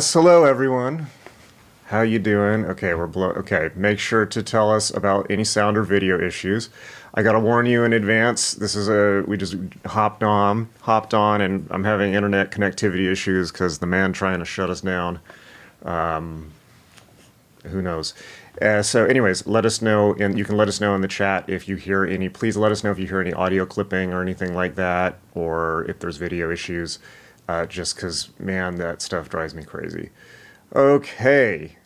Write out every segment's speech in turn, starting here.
Hello, everyone. How you doing? Okay, okay, make sure to tell us about any sound or video issues. I gotta warn you in advance. We just hopped on, and I'm having internet connectivity issues because the man trying to shut us down. Who knows? So, anyways, let us know, and you can let us know in the chat if you hear any. Please let us know if you hear any audio clipping or anything like that, or if there's video issues. Just because, man, that stuff drives me crazy. Okay,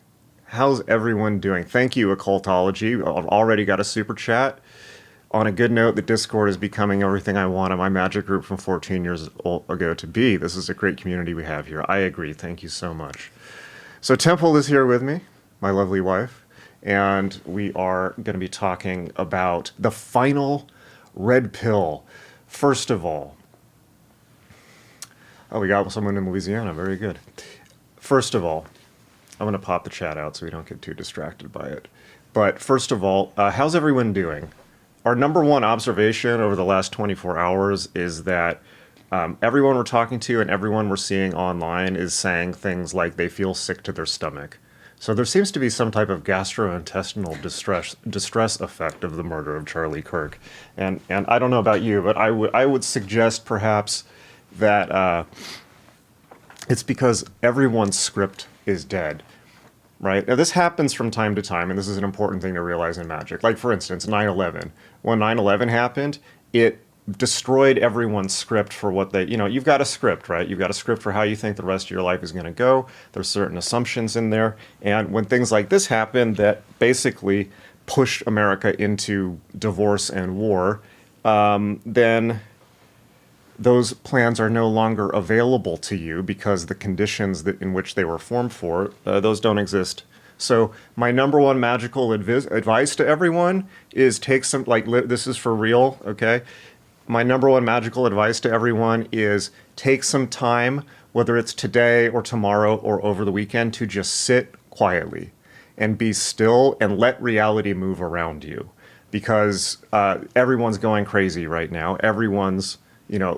how's everyone doing? Thank you, Occultology. I've already got a super chat. On a good note, the Discord is becoming everything I wanted my magic group from 14 years ago to be. This is a great community we have here. I agree. Thank you so much. So Temple is here with me, my lovely wife, and we are going to be talking about the final red pill. First of all, oh, we got someone in Louisiana. Very good. First of all, I'm going to pop the chat out so we don't get too distracted by it. But first of all, how's everyone doing? Our number one observation over the last 24 hours is that everyone we're talking to and everyone we're seeing online is saying things like they feel sick to their stomach. So there seems to be some type of gastrointestinal distress effect of the murder of Charlie Kirk. And I don't know about you, but I would suggest perhaps that it's because everyone's script is dead, right? Now, this happens from time to time, and this is an important thing to realize in magic. Like, for instance, 9/11. When 9/11 happened, it destroyed everyone's script for what you've got a script, right? You've got a script for how you think the rest of your life is going to go. There's certain assumptions in there. And when things like this happen that basically pushed America into divorce and war, then those plans are no longer available to you because the conditions in which they were formed for, those don't exist. So my number one magical advice to everyone is this is for real, okay? My number one magical advice to everyone is take some time, whether it's today or tomorrow or over the weekend, to just sit quietly and be still and let reality move around you. Because everyone's going crazy right now.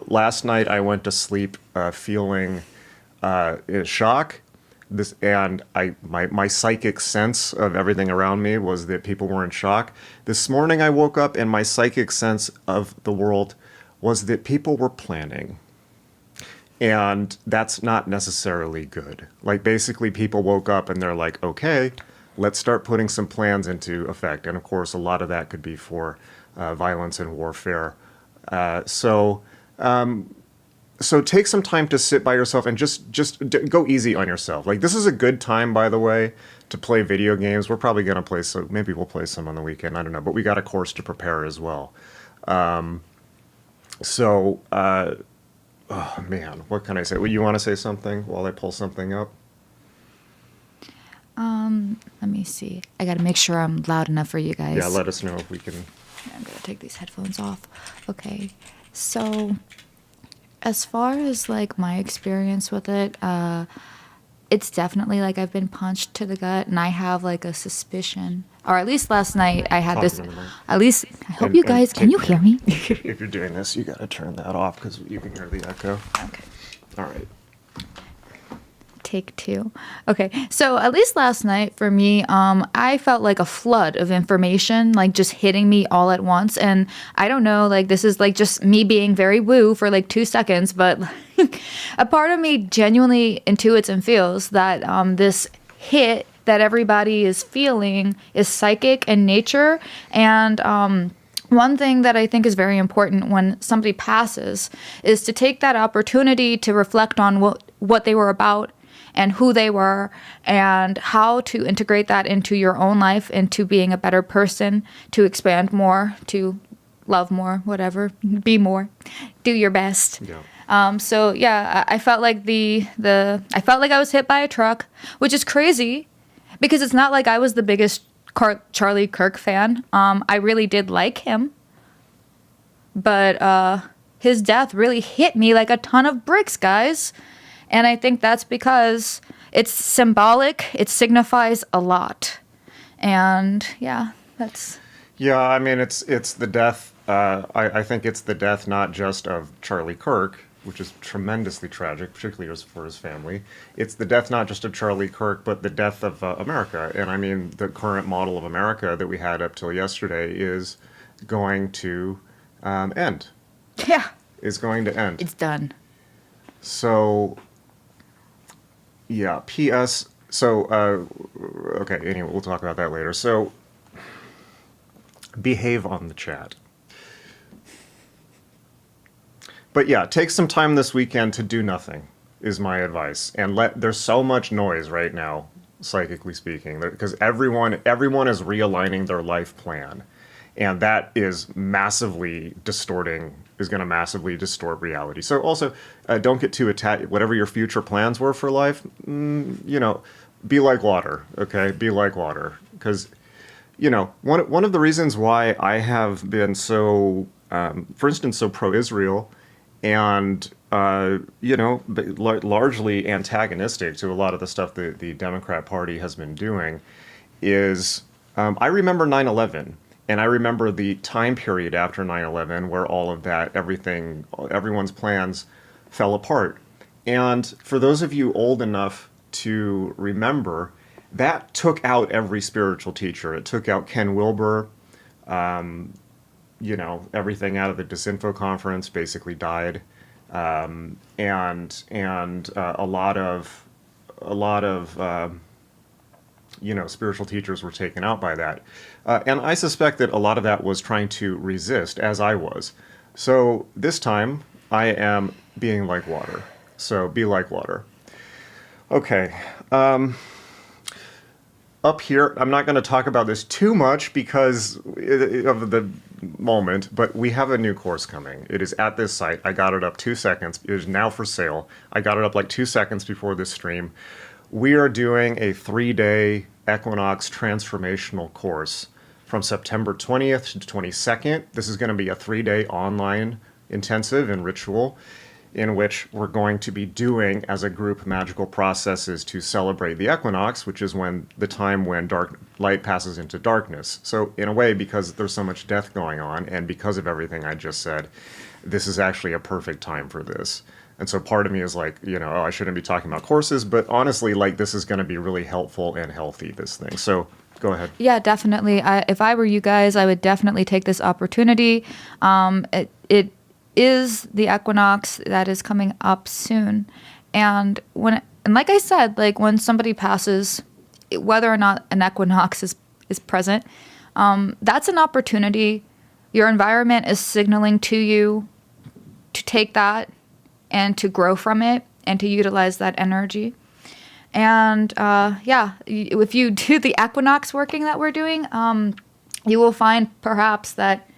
Last night I went to sleep feeling shock. My psychic sense of everything around me was that people were in shock. This morning I woke up and my psychic sense of the world was that people were planning. And that's not necessarily good. Like, basically people woke up and they're like, okay, let's start putting some plans into effect. And of course, a lot of that could be for violence and warfare. So take some time to sit by yourself and just go easy on yourself. Like, this is a good time, by the way, to play video games. We're probably going to play some, maybe we'll play some on the weekend. I don't know, but we got a course to prepare as well. Oh man, what can I say? Well, you want to say something while I pull something up? Let me see. I got to make sure I'm loud enough for you guys. Yeah, let us know if we can. I'm going to take these headphones off. Okay. So, as far as like my experience with it, it's definitely like I've been punched to the gut, and I have like a suspicion, or at least last night I had this. At least I hope you guys can you hear me? If you're doing this, you got to turn that off because you can hear the echo. Okay. All right. Take two. Okay, so at least last night for me, I felt like a flood of information, like just hitting me all at once. And I don't know, like this is like just me being very woo for like 2 seconds, but a part of me genuinely intuits and feels that this hit that everybody is feeling is psychic in nature. And one thing that I think is very important when somebody passes is to take that opportunity to reflect on what they were about and who they were, and how to integrate that into your own life, into being a better person, to expand more, to love more, whatever, be more, do your best. Yeah. So yeah, I felt like I felt like I was hit by a truck, which is crazy, because it's not like I was the biggest Charlie Kirk fan. I really did like him, but his death really hit me like a ton of bricks, guys. And I think that's because it's symbolic. It signifies a lot. And yeah, that's... Yeah, I mean, it's the death. I think it's the death not just of Charlie Kirk, which is tremendously tragic, particularly for his family. It's the death not just of Charlie Kirk, but the death of America. And I mean, the current model of America that we had up till yesterday is going to end. Yeah. Is going to end. It's done. So, yeah, P.S. So, okay, anyway, we'll talk about that later. So, behave on the chat. But yeah, take some time this weekend to do nothing, is my advice. And there's so much noise right now, psychically speaking, because everyone is realigning their life plan. And that is going to massively distort reality. So also, don't get too attached. Whatever your future plans were for life, be like water, okay? Be like water. Because, one of the reasons why I have been so, for instance, so pro-Israel and, largely antagonistic to a lot of the stuff that the Democrat Party has been doing is, I remember 9/11. And I remember the time period after 9/11 where all of that, everyone's plans fell apart. And for those of you old enough to remember, that took out every spiritual teacher. It took out Ken Wilber. Everything out of the Disinfo conference basically died. And a lot of spiritual teachers were taken out by that. And I suspect that a lot of that was trying to resist, as I was. So this time, I am being like water. So be like water. Okay. Up here, I'm not going to talk about this too much because of the moment, but we have a new course coming. It is at this site. I got it up 2 seconds. It is now for sale. I got it up like 2 seconds before this stream. We are doing a 3-day equinox transformational course from September 20th to 22nd. This is going to be a 3-day online intensive and ritual in which we're going to be doing as a group magical processes to celebrate the equinox, which is the time when dark light passes into darkness. So in a way, because there's so much death going on and because of everything I just said, this is actually a perfect time for this. And so part of me is like, I shouldn't be talking about courses, but honestly, this is going to be really helpful and healthy, this thing. So go ahead. Yeah, definitely. If I were you guys, I would definitely take this opportunity. It is the equinox that is coming up soon. And like I said, when somebody passes, whether or not an equinox is present, that's an opportunity. Your environment is signaling to you to take that and to grow from it and to utilize that energy. And if you do the equinox working that we're doing, you will find perhaps that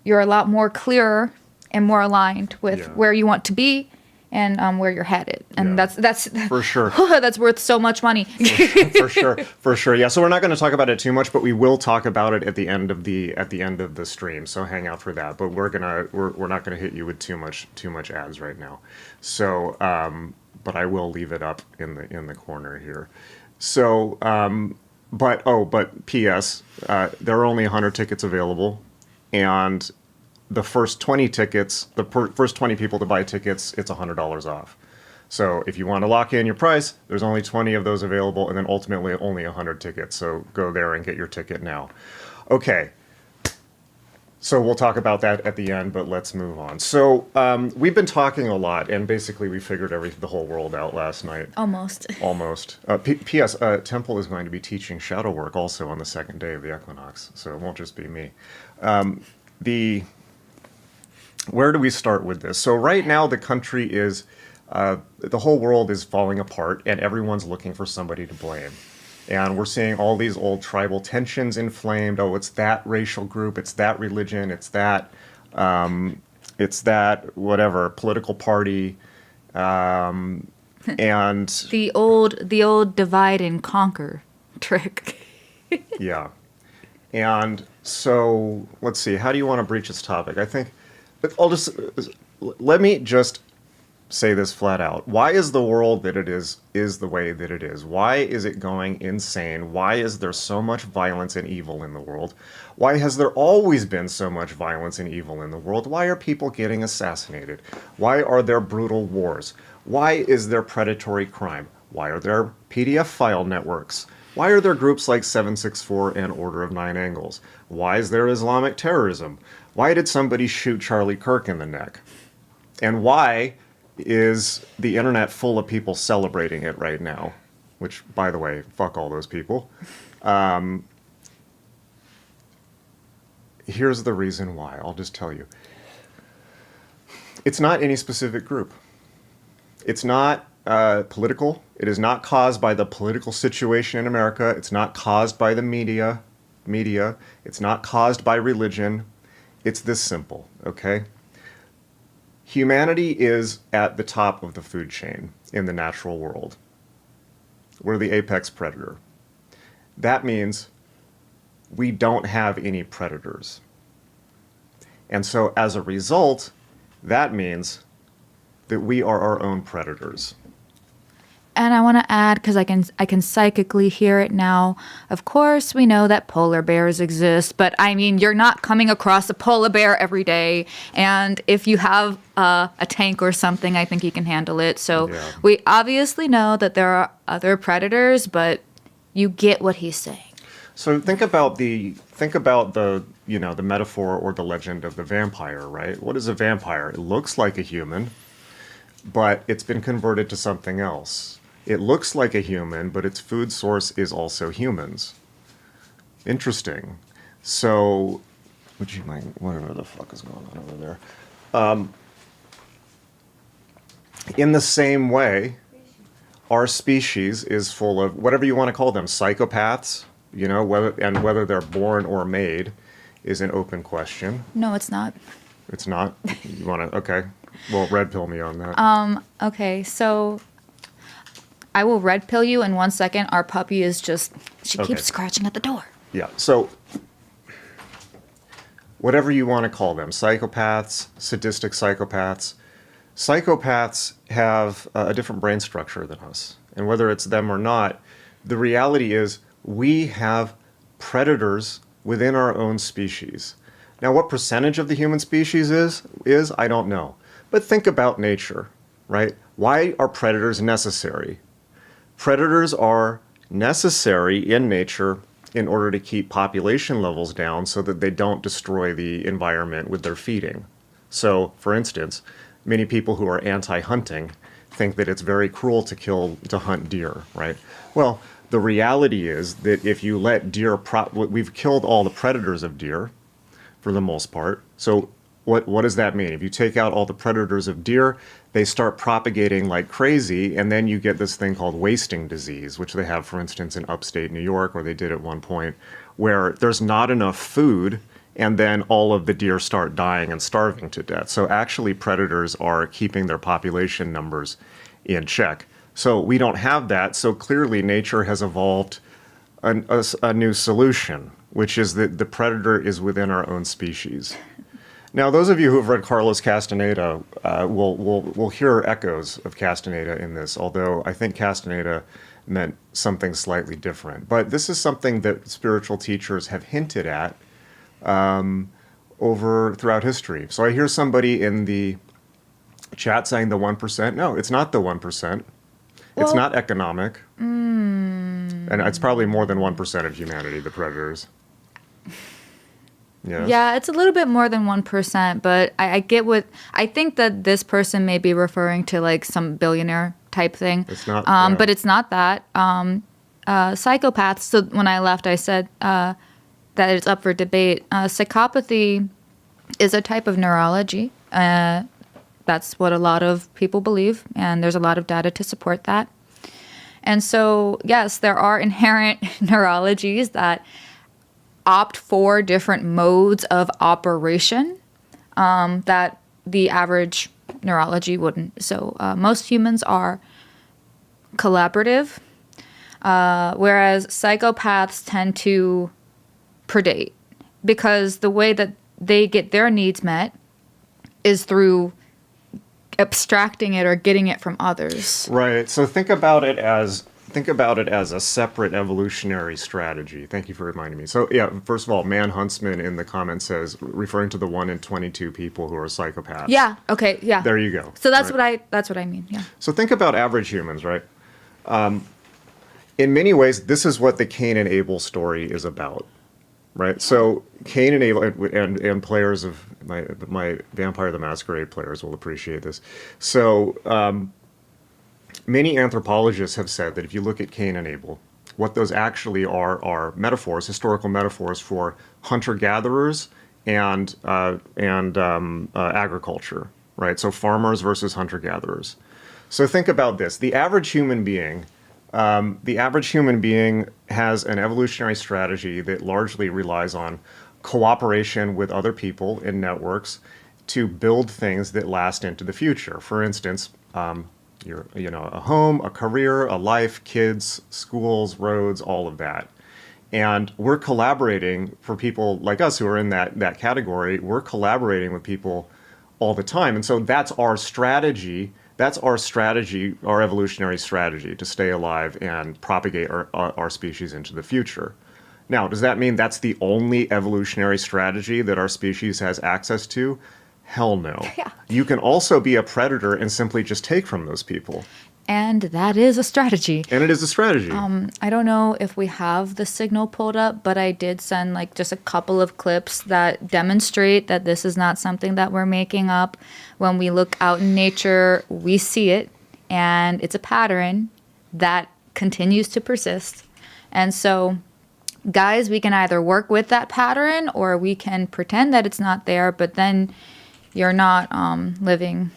you're a lot more clearer and more aligned with where you want to be and where you're headed. And that's for sure. That's worth so much money. For sure. Yeah. So we're not going to talk about it too much, but we will talk about it at the end of the stream. So hang out for that. But we're not gonna hit you with too much ads right now. So but I will leave it up in the corner here. So but P.S. There are only 100 tickets available, and the first 20 tickets, first 20 people to buy tickets, it's $100 off. So if you want to lock in your price, there's only 20 of those available, and then ultimately only 100 tickets. So go there and get your ticket now. Okay. So we'll talk about that at the end, but let's move on. So we've been talking a lot, and basically we figured the whole world out last night. Almost. P.S. Temple is going to be teaching shadow work also on the second day of the equinox, so it won't just be me. Where do we start with this? So right now the country is, the whole world is falling apart, and everyone's looking for somebody to blame. And we're seeing all these old tribal tensions inflamed. Oh, it's that racial group, it's that religion, it's that whatever political party, and the old divide and conquer trick. Yeah. And so let's see. How do you want to breach this topic? I think let me just say this flat out. Why is the world that it is the way that it is? Why is it going insane? Why is there so much violence and evil in the world? Why has there always been so much violence and evil in the world? Why are people getting assassinated? Why are there brutal wars? Why is there predatory crime? Why are there PDF file networks? Why are there groups like 764 and Order of Nine Angles? Why is there Islamic terrorism? Why did somebody shoot Charlie Kirk in the neck? And why is the internet full of people celebrating it right now? Which, by the way, fuck all those people. Here's the reason why. I'll just tell you. It's not any specific group. It's not political. It is not caused by the political situation in America. It's not caused by the media. It's not caused by religion. It's this simple, okay? Humanity is at the top of the food chain in the natural world. We're the apex predator. That means we don't have any predators. And so as a result, that means that we are our own predators. And I want to add, because I can psychically hear it now. Of course, we know that polar bears exist, but I mean, you're not coming across a polar bear every day. And if you have a tank or something, I think you can handle it. So Yeah. we obviously know that there are other predators, but you get what he's saying. So think about the the metaphor or the legend of the vampire, right? What is a vampire? It looks like a human, but it's been converted to something else. It looks like a human, but its food source is also humans. Interesting. So, would you mind, whatever the fuck is going on over there? In the same way, our species is full of whatever you want to call them, psychopaths. Whether they're born or made is an open question. No, it's not. It's not. You want to? Okay. Well, red pill me on that. Okay, so I will red pill you in 1 second. Our puppy is she Okay. keeps scratching at the door. Yeah. So, whatever you want to call them, psychopaths, sadistic psychopaths. Psychopaths have a different brain structure than us. And whether it's them or not, the reality is we have predators within our own species. Now, what percentage of the human species is I don't know. But think about nature, right? Why are predators necessary? Predators are necessary in nature in order to keep population levels down so that they don't destroy the environment with their feeding. So, for instance, many people who are anti-hunting think that it's very cruel to hunt deer, right? Well, the reality is that if you let deer, we've killed all the predators of deer for the most part. So what does that mean? If you take out all the predators of deer, they start propagating like crazy, and then you get this thing called wasting disease, which they have, for instance, in upstate New York, or they did at one point, where there's not enough food, and then all of the deer start dying and starving to death. So actually predators are keeping their population numbers in check. So we don't have that, so clearly nature has evolved a new solution, which is that the predator is within our own species. Now, those of you who have read Carlos Castaneda will hear echoes of Castaneda in this, although I think Castaneda meant something slightly different. But this is something that spiritual teachers have hinted at throughout history. So I hear somebody in the chat saying the 1%. No, it's not the 1%. It's not economic. And it's probably more than 1% of humanity, the predators. Yes. Yeah, it's a little bit more than 1%, but I get I think that this person may be referring to like some billionaire type thing. It's not. But it's not that. Psychopaths, so when I left, I said that it's up for debate. Psychopathy is a type of neurology. That's what a lot of people believe, and there's a lot of data to support that. And so, yes, there are inherent neurologies that opt for different modes of operation that the average neurology wouldn't. So most humans are collaborative, whereas psychopaths tend to predate because the way that they get their needs met is through abstracting it or getting it from others. Right. So think about it as a separate evolutionary strategy. Thank you for reminding me. So yeah, first of all, Man Huntsman in the comments says, referring to the 1 in 22 people who are psychopaths. Yeah. Okay. Yeah. There you go. So that's right? what I mean. Yeah. So think about average humans, right? In many ways, this is what the Cain and Abel story is about, right? So Cain and Abel, and players of my Vampire the Masquerade players will appreciate this. So many anthropologists have said that if you look at Cain and Abel, what those actually are metaphors, historical metaphors for hunter-gatherers and agriculture, right? So farmers versus hunter-gatherers. So think about this: the average human being has an evolutionary strategy that largely relies on cooperation with other people in networks to build things that last into the future. For instance, a home, a career, a life, kids, schools, roads, all of that. And we're collaborating, for people like us who are in that category, we're collaborating with people all the time. And so that's our strategy. That's our strategy, our evolutionary strategy, to stay alive and propagate our species into the future. Now, does that mean that's the only evolutionary strategy that our species has access to? Hell no. Yeah. You can also be a predator and simply just take from those people. And that is a strategy. And it is a strategy. I don't know if we have the signal pulled up, but I did send like just a couple of clips that demonstrate that this is not something that we're making up. When we look out in nature, we see it, and it's a pattern that continues to persist. And so, guys, we can either work with that pattern or we can pretend that it's not there, but then you're not living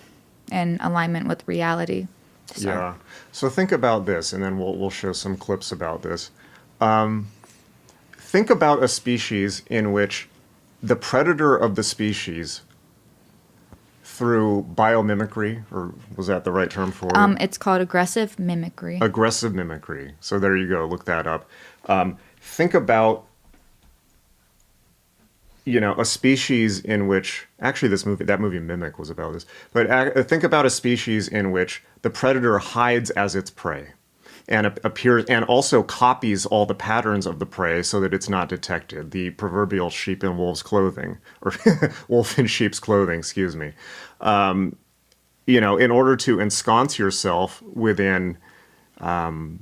in alignment with reality. So. Yeah. So think about this, and then we'll show some clips about this. Think about a species in which the predator of the species, through biomimicry, or was that the right term for it? It's called aggressive mimicry. Aggressive mimicry. So there you go. Look that up. Think about, a species in which, actually that movie Mimic was about this, but think about a species in which the predator hides as its prey and appears and also copies all the patterns of the prey so that it's not detected. The proverbial sheep in wolf's clothing, or wolf in sheep's clothing, excuse me. In order to ensconce yourself within an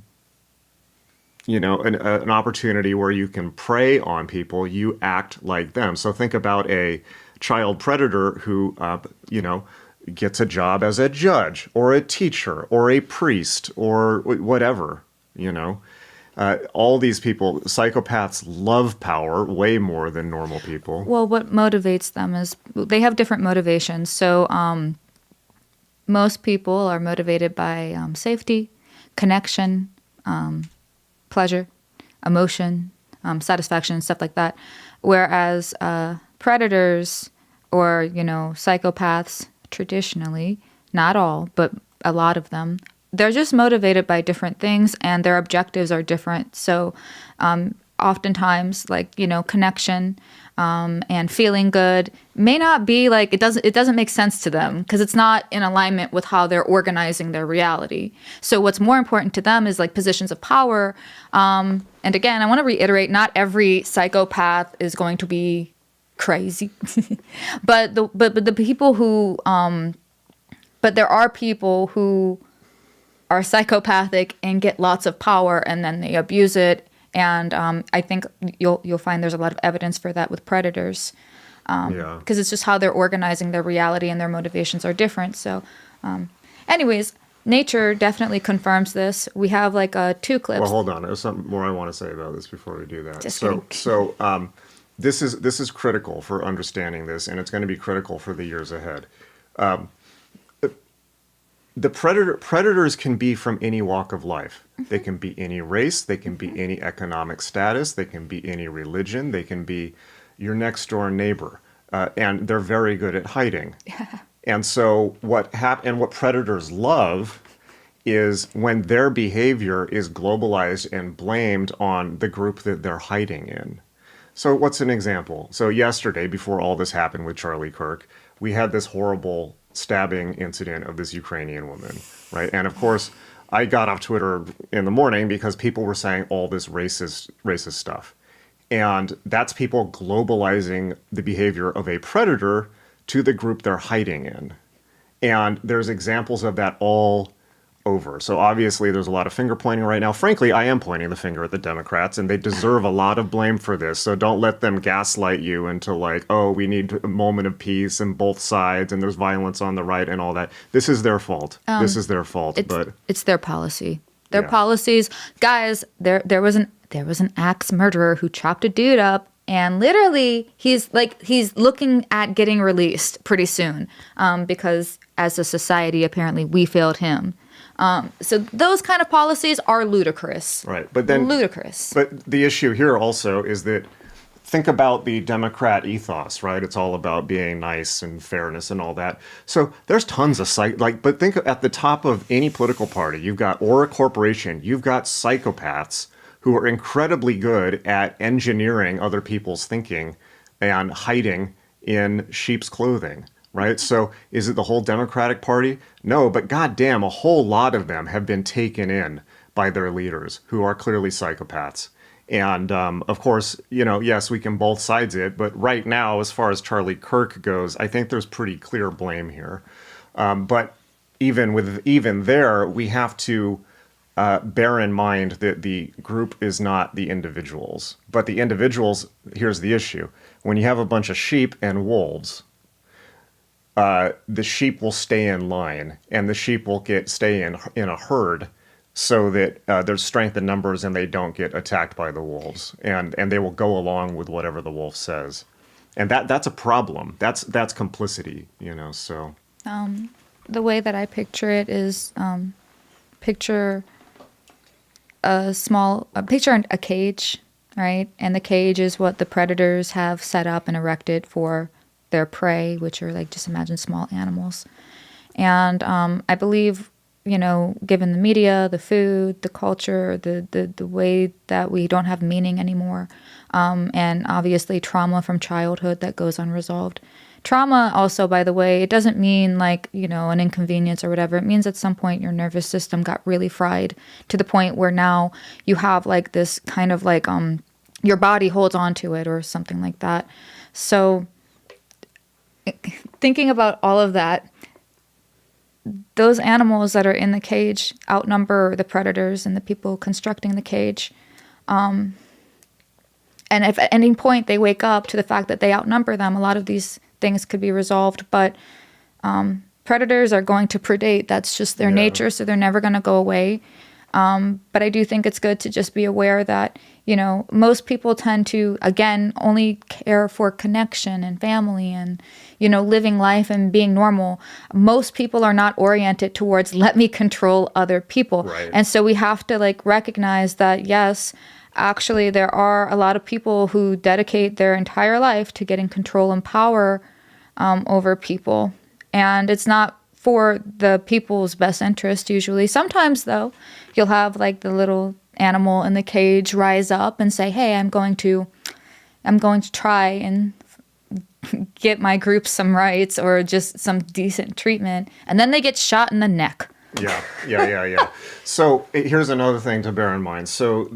opportunity where you can prey on people, you act like them. So think about a child predator who, gets a job as a judge or a teacher or a priest or whatever, all these people, psychopaths love power way more than normal people. Well, what motivates them is they have different motivations. So most people are motivated by safety, connection, pleasure, emotion, satisfaction, stuff like that. Whereas predators or, psychopaths, traditionally, not all, but a lot of them, they're just motivated by different things and their objectives are different. So oftentimes, connection and feeling good may not be it doesn't make sense to them because it's not in alignment with how they're organizing their reality. So what's more important to them is positions of power. And again, I want to reiterate, not every psychopath is going to be crazy, but the people who, but there are people who are psychopathic and get lots of power and then they abuse it. And I think you'll find there's a lot of evidence for that with predators, because it's just how they're organizing their reality and their motivations are different. So, anyways, nature definitely confirms this. We have 2 clips. Well, hold on. There's something more I want to say about this before we do that. Just So this is critical for understanding this, and it's going to be critical for the years ahead. The predators can be from any walk of life. They can be any race. They can be any economic status. They can be any religion. They can be your next door neighbor, and they're very good at hiding. And so what predators love is when their behavior is globalized and blamed on the group that they're hiding in. So what's an example? So yesterday, before all this happened with Charlie Kirk, we had this horrible stabbing incident of this Ukrainian woman, right? And of course, I got off Twitter in the morning because people were saying all this racist stuff. And that's people globalizing the behavior of a predator to the group they're hiding in. And there's examples of that all over. So obviously there's a lot of finger pointing right now. Frankly, I am pointing the finger at the Democrats, and they deserve a lot of blame for this. So don't let them gaslight you into like, oh, we need a moment of peace and both sides and there's violence on the right and all that. This is their fault. This is their fault. It's their policy. Their Yeah. policies. Guys, there was an axe murderer who chopped a dude up, and literally he's looking at getting released pretty soon, because as a society apparently we failed him. So those kind of policies are ludicrous. Right. But then ludicrous. But the issue here also is that think about the Democrat ethos, right? It's all about being nice and fairness and all that. So there's tons of but think at the top of any political party, you've got, or a corporation, you've got psychopaths who are incredibly good at engineering other people's thinking and hiding in sheep's clothing. Right? So is it the whole Democratic Party? No, but goddamn, a whole lot of them have been taken in by their leaders who are clearly psychopaths. And of course, yes, we can both sides it, but right now, as far as Charlie Kirk goes, I think there's pretty clear blame here. But even there, we have to bear in mind that the group is not the individuals. But the individuals, here's the issue. When you have a bunch of sheep and wolves, the sheep will stay in line, and the sheep will stay in a herd, so that there's strength in numbers, and they don't get attacked by the wolves, and they will go along with whatever the wolf says, and that's a problem. That's complicity, So The way that I picture it is picture a cage, right? And the cage is what the predators have set up and erected for their prey, which are just imagine small animals. And I believe, given the media, the food, the culture, the way that we don't have meaning anymore, and obviously trauma from childhood that goes unresolved. Trauma also, by the way, it doesn't mean an inconvenience or whatever. It means at some point your nervous system got really fried to the point where now you have this kind of your body holds on to it or something like that. So thinking about all of that, those animals that are in the cage outnumber the predators and the people constructing the cage. And if at any point they wake up to the fact that they outnumber them, a lot of these things could be resolved. But predators are going to predate. That's just their nature, so they're never going to go away. But I do think it's good to just be aware that, most people tend to, again, only care for connection and family and, living life and being normal. Most people are not oriented towards let me control other people. Right. And so we have to recognize that, yes, actually there are a lot of people who dedicate their entire life to getting control and power over people. And it's not for the people's best interest usually. Sometimes, though, you'll have the little animal in the cage rise up and say, hey, I'm going to try and get my group some rights or just some decent treatment. And then they get shot in the neck. Yeah. So here's another thing to bear in mind. So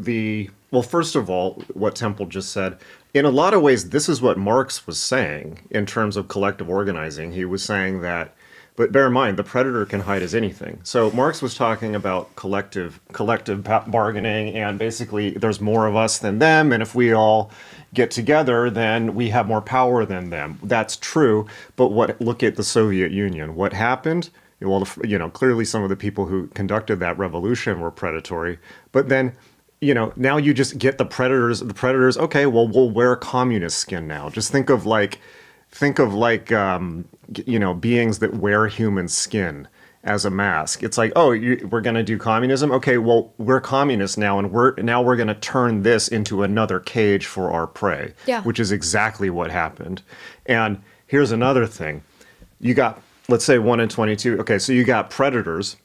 first of all, what Temple just said, in a lot of ways, this is what Marx was saying in terms of collective organizing. He was saying that, but bear in mind, the predator can hide as anything. So Marx was talking about collective bargaining, and basically there's more of us than them, and if we all get together, then we have more power than them. That's true, but look at the Soviet Union. What happened? Well, clearly some of the people who conducted that revolution were predatory, but then, now you just get the predators, okay, well, we'll wear communist skin now. Just think of beings that wear human skin as a mask. It's we're going to do communism. Okay, well, we're communists now, and we're going to turn this into another cage for our prey, which is exactly what happened. And here's another thing. You got, let's say 1 in 22. Okay, so you got predators,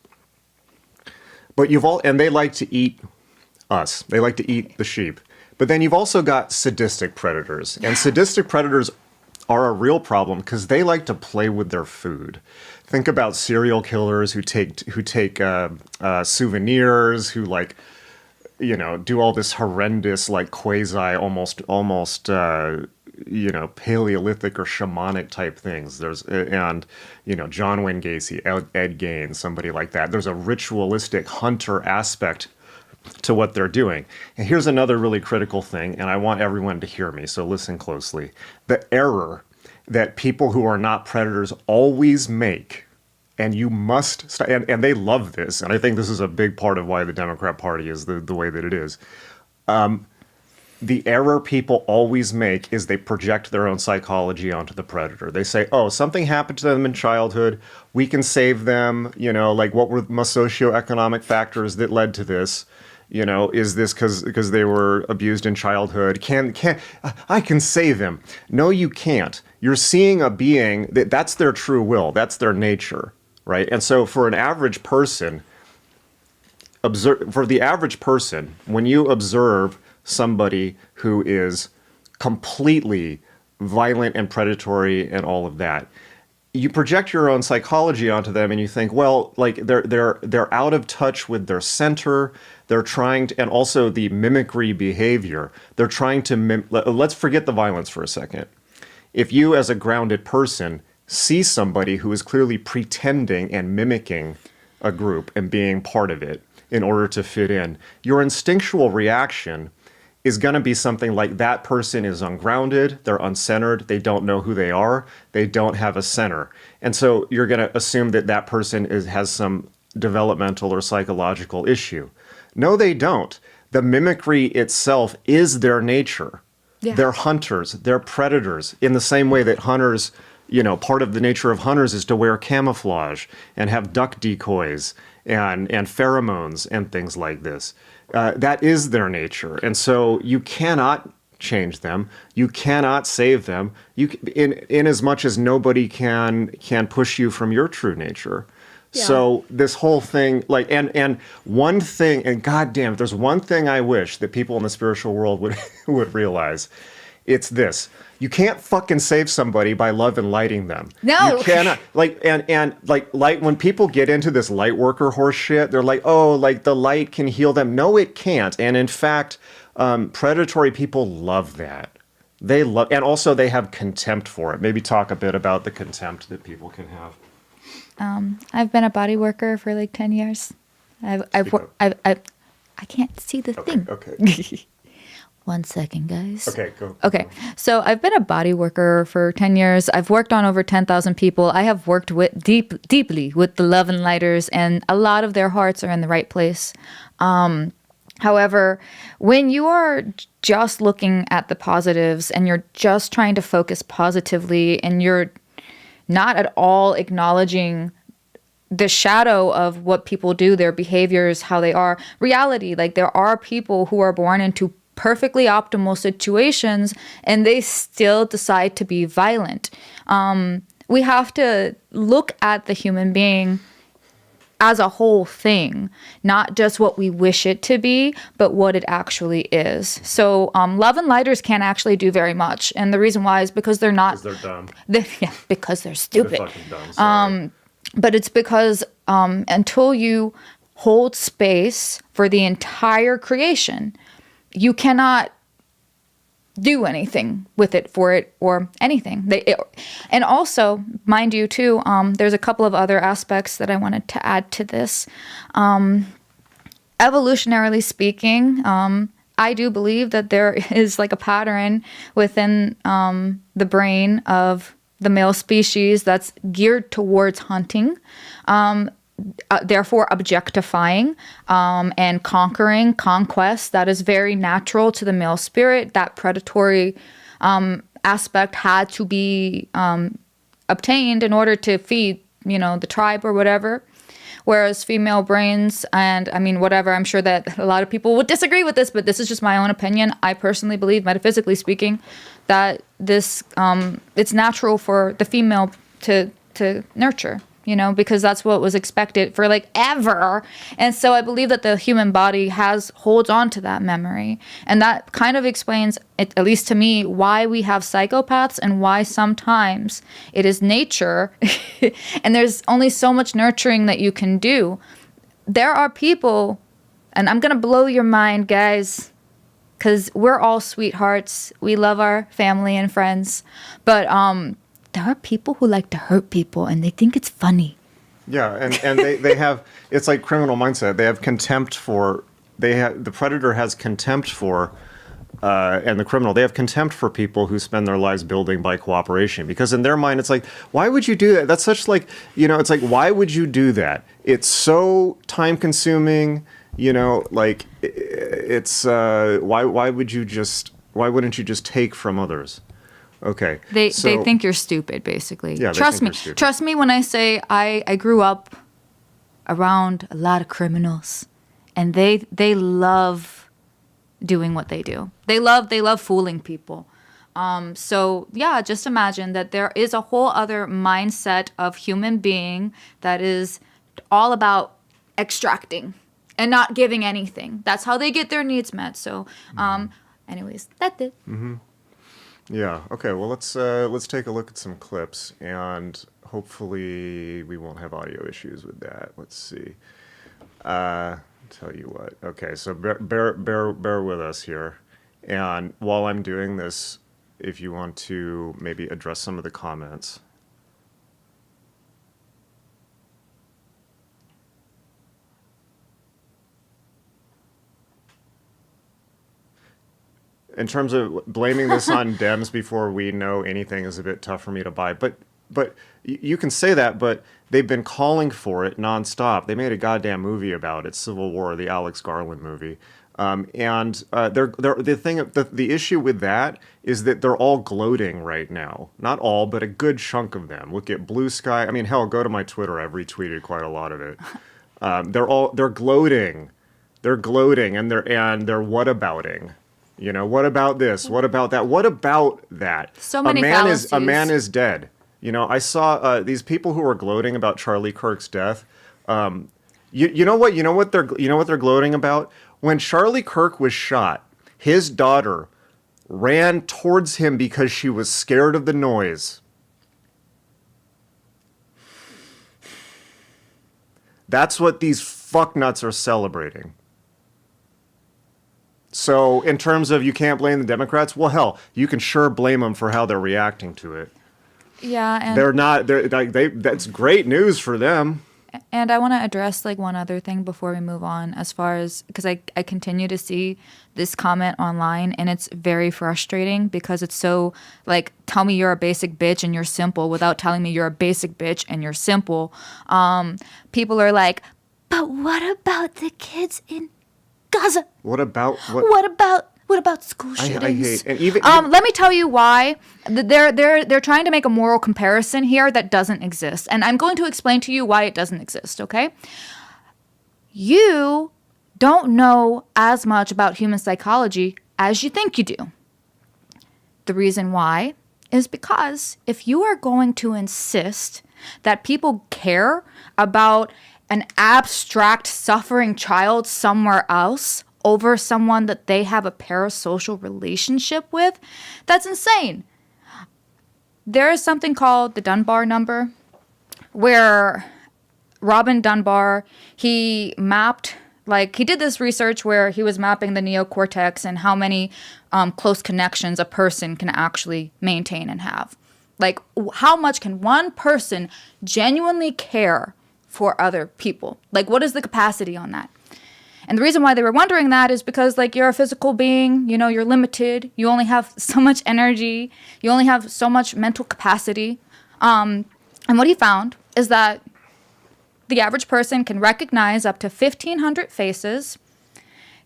but and they like to eat us. They like to eat the sheep. But then you've also got sadistic predators, and sadistic predators are a real problem because they like to play with their food. Think about serial killers who take souvenirs, who like, you know, do all this horrendous, like quasi, almost you know, Paleolithic or shamanic type things. And you know, John Wayne Gacy, Ed Gein, somebody like that. There's a ritualistic hunter aspect to what they're doing. And here's another really critical thing, and I want everyone to hear me, so listen closely. The error that people who are not predators always make, and you must, and they love this, and I think this is a big part of why the Democrat Party is the way that it is. The error people always make is they project their own psychology onto the predator. They say, oh, something happened to them in childhood. We can save them. You know, like what were the socioeconomic factors that led to this? You know, is this because they were abused in childhood? I can save him. No, you can't. You're seeing a being that's their true will. That's their nature, right? And so for an average person, when you observe somebody who is completely violent and predatory and all of that, you project your own psychology onto them, and you think, well, like they're out of touch with their center. They're trying to, and also the mimicry behavior. They're trying to let's forget the violence for a second. If you, as a grounded person, see somebody who is clearly pretending and mimicking a group and being part of it in order to fit in, your instinctual reaction is going to be something like, that person is ungrounded, they're uncentered, they don't know who they are, they don't have a center. And so you're going to assume that that person has some developmental or psychological issue. No, they don't. The mimicry itself is their nature. Yeah. They're hunters, they're predators, in the same way that hunters, you know, part of the nature of hunters is to wear camouflage and have duck decoys and pheromones and things like this. That is their nature. And so you cannot change them. You cannot save them. In as much as nobody can push you from your true nature. Yeah. So this whole thing, like, and one thing, and goddamn, if there's one thing I wish that people in the spiritual world would realize, it's this: you can't fucking save somebody by love and lighting them. No, you cannot. Like, and like when people get into this light worker horse shit, they're like, oh, like the light can heal them. No, it can't. And in fact, predatory people love that. They love, and also they have contempt for it. Maybe talk a bit about the contempt that people can have. I've been a body worker for like 10 years. I can't see the thing. Okay. 1 second, guys. Okay, go. Okay, so I've been a body worker for 10 years. I've worked on over 10,000 people. I have worked deeply with the love and lighters, and a lot of their hearts are in the right place. However, when you are just looking at the positives and you're just trying to focus positively and you're not at all acknowledging the shadow of what people do, their behaviors, how they are, reality, like there are people who are born into perfectly optimal situations and they still decide to be violent. We have to look at the human being as a whole thing, not just what we wish it to be, but what it actually is. So love and lighters can't actually do very much. And the reason why is because they're not... Because they're dumb. Because they're stupid. They're fucking dumb, sorry. But it's because until you hold space for the entire creation, you cannot do anything with it, for it, or anything. And also, mind you, too, there's a couple of other aspects that I wanted to add to this. Evolutionarily speaking, I do believe that there is like a pattern within the brain of the male species that's geared towards hunting. Therefore objectifying and conquering, conquest, that is very natural to the male spirit. That predatory aspect had to be obtained in order to feed, the tribe or whatever. Whereas female brains, and I mean, whatever, I'm sure that a lot of people would disagree with this, but this is just my own opinion. I personally believe, metaphysically speaking, that this it's natural for the female to nurture. because that's what was expected for like ever. And so I believe that the human body holds on to that memory. And that kind of explains, at least to me, why we have psychopaths and why sometimes it is nature and there's only so much nurturing that you can do. There are people, and I'm going to blow your mind, guys, because we're all sweethearts. We love our family and friends. But there are people who like to hurt people and they think it's funny. Yeah, and they have, it's like criminal mindset. They have contempt for, the predator has contempt for, and the criminal, they have contempt for people who spend their lives building by cooperation. Because in their mind, it's like, why would you do that? That's such like, it's like, why would you do that? It's so time consuming, like it's, why wouldn't you just take from others? Okay. They think you're stupid, basically. Yeah, Trust me. Trust me when I say I grew up around a lot of criminals, and they love doing what they do. They love fooling people. So yeah, just imagine that there is a whole other mindset of human being that is all about extracting and not giving anything. That's how they get their needs met. So, anyways, that's it. Mm-hmm. Yeah. Okay. Well, let's take a look at some clips, and hopefully we won't have audio issues with that. Let's see. Tell you what. Okay. So bear with us here, and while I'm doing this, if you want to maybe address some of the comments. In terms of blaming this on Dems before we know anything is a bit tough for me to buy. But you can say that, but they've been calling for it nonstop. They made a goddamn movie about it, Civil War, the Alex Garland movie. The issue with that is that they're all gloating right now. Not all, but a good chunk of them. Look at Blue Sky. I mean, hell, go to my Twitter. I've retweeted quite a lot of it. They're gloating. They're gloating and they're whatabouting. What about this? What about that? What about that? So many fallacies. A man is dead. I saw these people who were gloating about Charlie Kirk's death. You know what they're gloating about? When Charlie Kirk was shot, his daughter ran towards him because she was scared of the noise. That's what these fucknuts are celebrating. So in terms of you can't blame the Democrats, well, hell, you can sure blame them for how they're reacting to it. Yeah, and that's great news for them. And I want to address like one other thing before we move on, as far as, because I continue to see this comment online and it's very frustrating because it's so like, tell me you're a basic bitch and you're simple without telling me you're a basic bitch and you're simple. People are like, but what about the kids in Gaza? What about school shootings? I hate, and even let me tell you why. They're trying to make a moral comparison here that doesn't exist, and I'm going to explain to you why it doesn't exist. Okay, you don't know as much about human psychology as you think you do. The reason why is because if you are going to insist that people care about an abstract suffering child somewhere else over someone that they have a parasocial relationship with, that's insane. There is something called the Dunbar number, where Robin Dunbar, he did this research where he was mapping the neocortex and how many close connections a person can actually maintain and have. Like, how much can one person genuinely care for other people? Like, what is the capacity on that? And the reason why they were wondering that is because, like, you're a physical being, you're limited. You only have so much energy. You only have so much mental capacity. And what he found is that the average person can recognize up to 1,500 faces,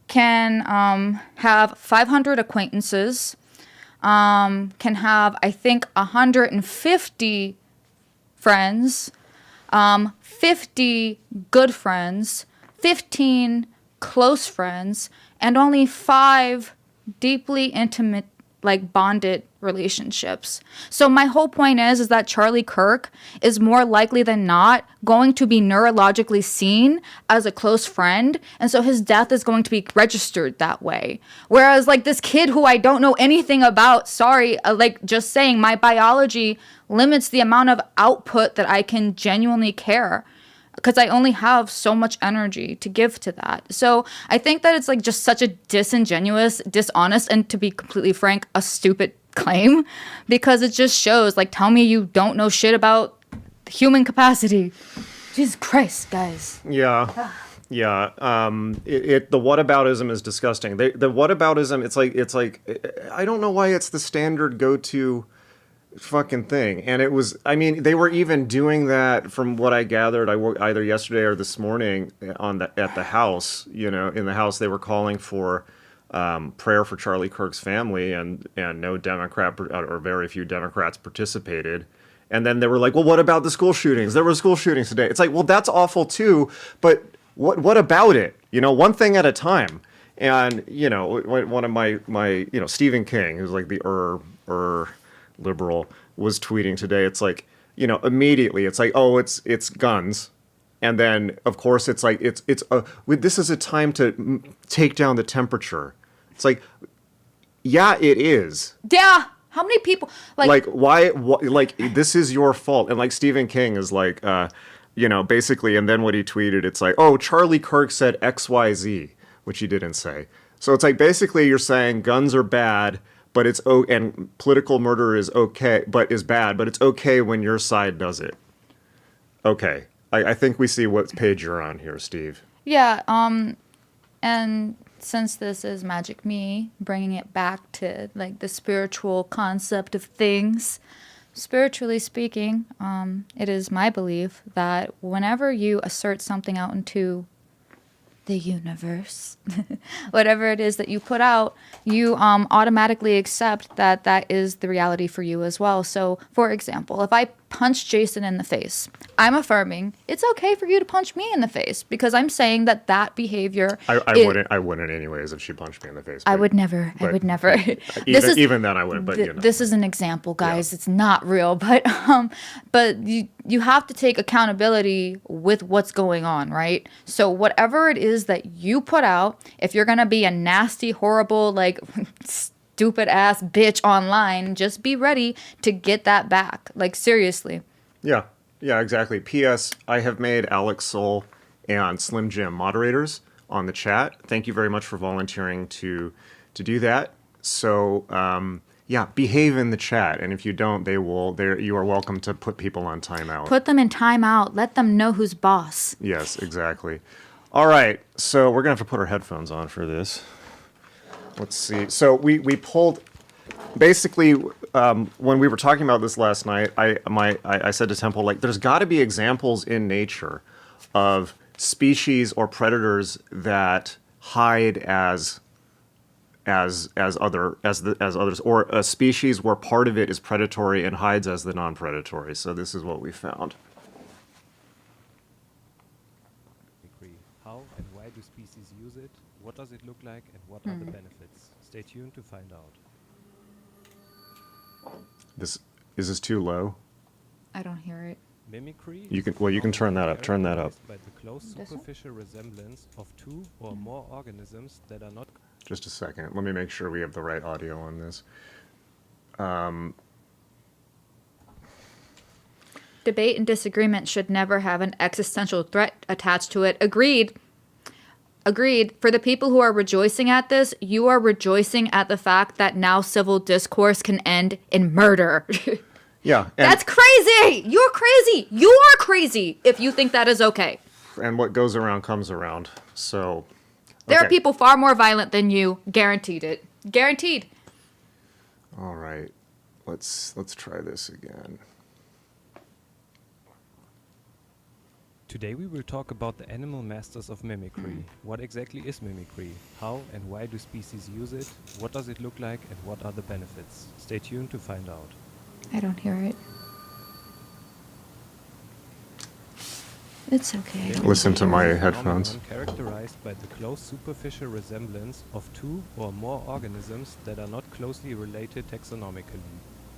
can have 500 acquaintances, can have, I think, 150 friends, 50 good friends, 15 close friends, and only 5 deeply intimate like bonded relationships. So my whole point is that Charlie Kirk is more likely than not going to be neurologically seen as a close friend, and so his death is going to be registered that way. Whereas like this kid who I don't know anything about, sorry, like just saying my biology limits the amount of output that I can genuinely care, because I only have so much energy to give to that. So I think that it's like just such a disingenuous, dishonest, and to be completely frank, a stupid claim, because it just shows like, tell me you don't know shit about human capacity. Jesus Christ, guys. Yeah. Yeah. The whataboutism is disgusting. The whataboutism, it's like, I don't know why it's the standard go-to fucking thing. And it was, I mean, they were even doing that from what I gathered. I worked either yesterday or this morning at the house, you know, in the house, they were calling for prayer for Charlie Kirk's family, and no Democrat or very few Democrats participated. And then they were like, well, what about the school shootings? There were school shootings today. It's like, well, that's awful too, but what about it? You know, one thing at a time. And, you know, one of my you know, Stephen King, who's like the liberal, was tweeting today. It's like, you know, immediately it's like, oh, it's guns. And then, of course, it's like, this is a time to take down the temperature. It's like, yeah, it is. Yeah. How many people like why like this is your fault? And like Stephen King is like, you know, basically, and then what he tweeted, it's like, oh, Charlie Kirk said XYZ, which he didn't say. So it's like, basically you're saying guns are bad, but and political murder is okay, but is bad, but it's okay when your side does it. Okay. I think we see what page you're on here, Steve. Yeah, and since this is Magic Me, bringing it back to like the spiritual concept of things, spiritually speaking, it is my belief that whenever you assert something out into the universe, whatever it is that you put out, you automatically accept that that is the reality for you as well. So, for example, if I punch Jason in the face, I'm affirming it's okay for you to punch me in the face, because I'm saying that that behavior. I wouldn't anyways if she punched me in the face. I would never. Even then I wouldn't. But you know. This is an example, guys. Yeah. It's not real, but you have to take accountability with what's going on, right? So whatever it is that you put out, if you're gonna be a nasty, horrible, like stupid ass bitch online, just be ready to get that back. Like, seriously. Yeah, exactly. P.S. I have made Alex Soul and Slim Jim moderators on the chat. Thank you very much for volunteering to do that. So, yeah, behave in the chat. And if you don't, you are welcome to put people on timeout. Put them in timeout. Let them know who's boss. Yes, exactly. All right, so we're going to have to put our headphones on for this. Let's see. So we pulled, basically, when we were talking about this last night, I said to Temple, like, there's got to be examples in nature of species or predators that hide as others, or a species where part of it is predatory and hides as the non-predatory. So this is what we found. How and why do species use it? What does it look like, and what are the benefits? Stay tuned to find out. Is this too low? I don't hear it. Mimicry. You can turn that up. Turn that up. By the close superficial resemblance of two or more organisms that are not. Just a second. Let me make sure we have the right audio on this. Debate and disagreement should never have an existential threat attached to it. Agreed. For the people who are rejoicing at this, you are rejoicing at the fact that now civil discourse can end in murder. Yeah. That's crazy. You're crazy. You are crazy if you think that is okay. And what goes around comes around. So there are people far more violent than you. Guaranteed it. Guaranteed. All right. Let's try this again. Today we will talk about the animal masters of mimicry. What exactly is mimicry? How and why do species use it? What does it look like, and what are the benefits? Stay tuned to find out. I don't hear it. It's okay. Listen to my Is a headphones. phenomenon characterized by the close superficial resemblance of two or more organisms that are not closely related taxonomically.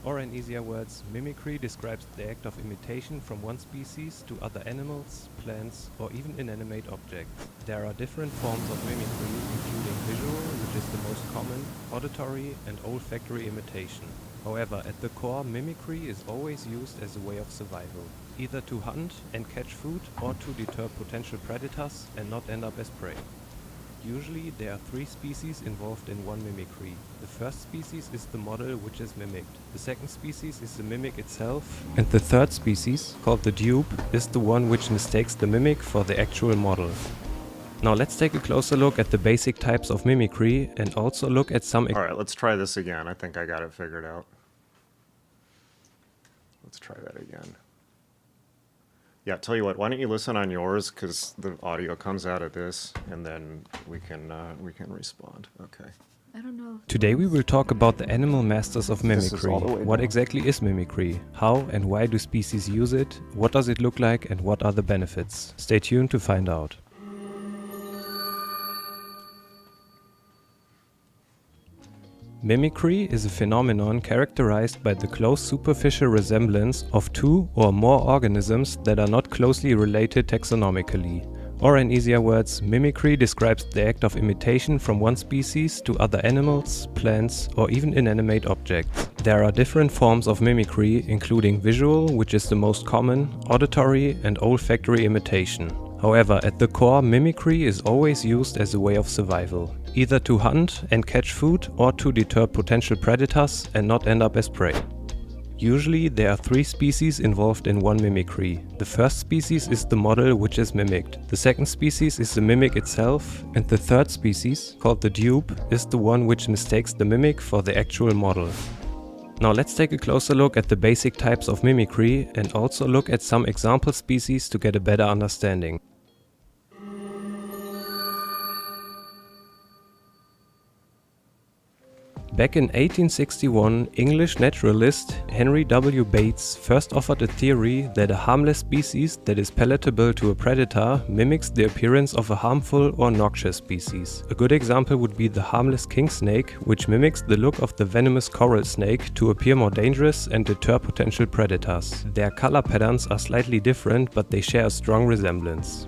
Or in easier words, mimicry describes the act of imitation from one species to other animals, plants, or even inanimate objects. There are different forms of mimicry, including visual, which is the most common, auditory, and olfactory imitation. However, at the core, mimicry is always used as a way of survival, either to hunt and catch food or to deter potential predators and not end up as prey. Usually there are three species involved in one mimicry. The first species is the model which is mimicked. The second species is the mimic itself. And the third species, called the dupe, is the one which mistakes the mimic for the actual model. Now let's take a closer look at the basic types of mimicry and also look at some All right, let's try this again. I think I got it figured out. Let's try that again. Yeah, tell you what, why don't you listen on yours, because the audio comes out of this, and then we can respond. Okay. I don't know. Today we will talk about the animal masters of This is mimicry. all the way What down. exactly is mimicry? How and why do species use it? What does it look like and what are the benefits? Stay tuned to find out. Mimicry is a phenomenon characterized by the close superficial resemblance of two or more organisms that are not closely related taxonomically. Or in easier words, mimicry describes the act of imitation from one species to other animals, plants, or even inanimate objects. There are different forms of mimicry, including visual, which is the most common, auditory, and olfactory imitation. However, at the core, mimicry is always used as a way of survival, either to hunt and catch food or to deter potential predators and not end up as prey. Usually there are three species involved in one mimicry. The first species is the model which is mimicked. The second species is the mimic itself, and the third species, called the dupe, is the one which mistakes the mimic for the actual model. Now let's take a closer look at the basic types of mimicry and also look at some example species to get a better understanding. Back in 1861, English naturalist Henry W. Bates first offered a theory that a harmless species that is palatable to a predator mimics the appearance of a harmful or noxious species. A good example would be the harmless king snake, which mimics the look of the venomous coral snake to appear more dangerous and deter potential predators. Their color patterns are slightly different, but they share a strong resemblance.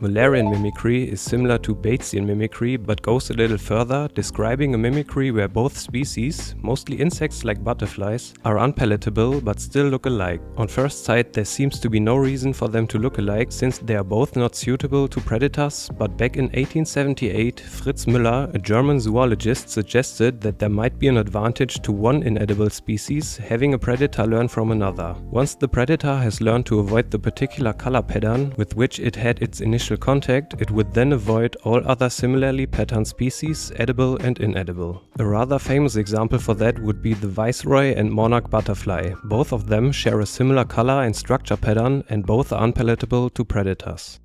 Mullerian mimicry is similar to Batesian mimicry but goes a little further, describing a mimicry where both species, mostly insects like butterflies, are unpalatable but still look alike. On first sight there seems to be no reason for them to look alike since they are both not suitable to predators, but back in 1878 Fritz Müller, a German zoologist, suggested that there might be an advantage to one inedible species having a predator learn from another. Once the predator has learned to avoid the particular color pattern with which it had its initial contact, it would then avoid all other similarly patterned species, edible and inedible. A rather famous example for that would be the viceroy and monarch butterfly. Both of them share a similar color and structure pattern and both are unpalatable to predators.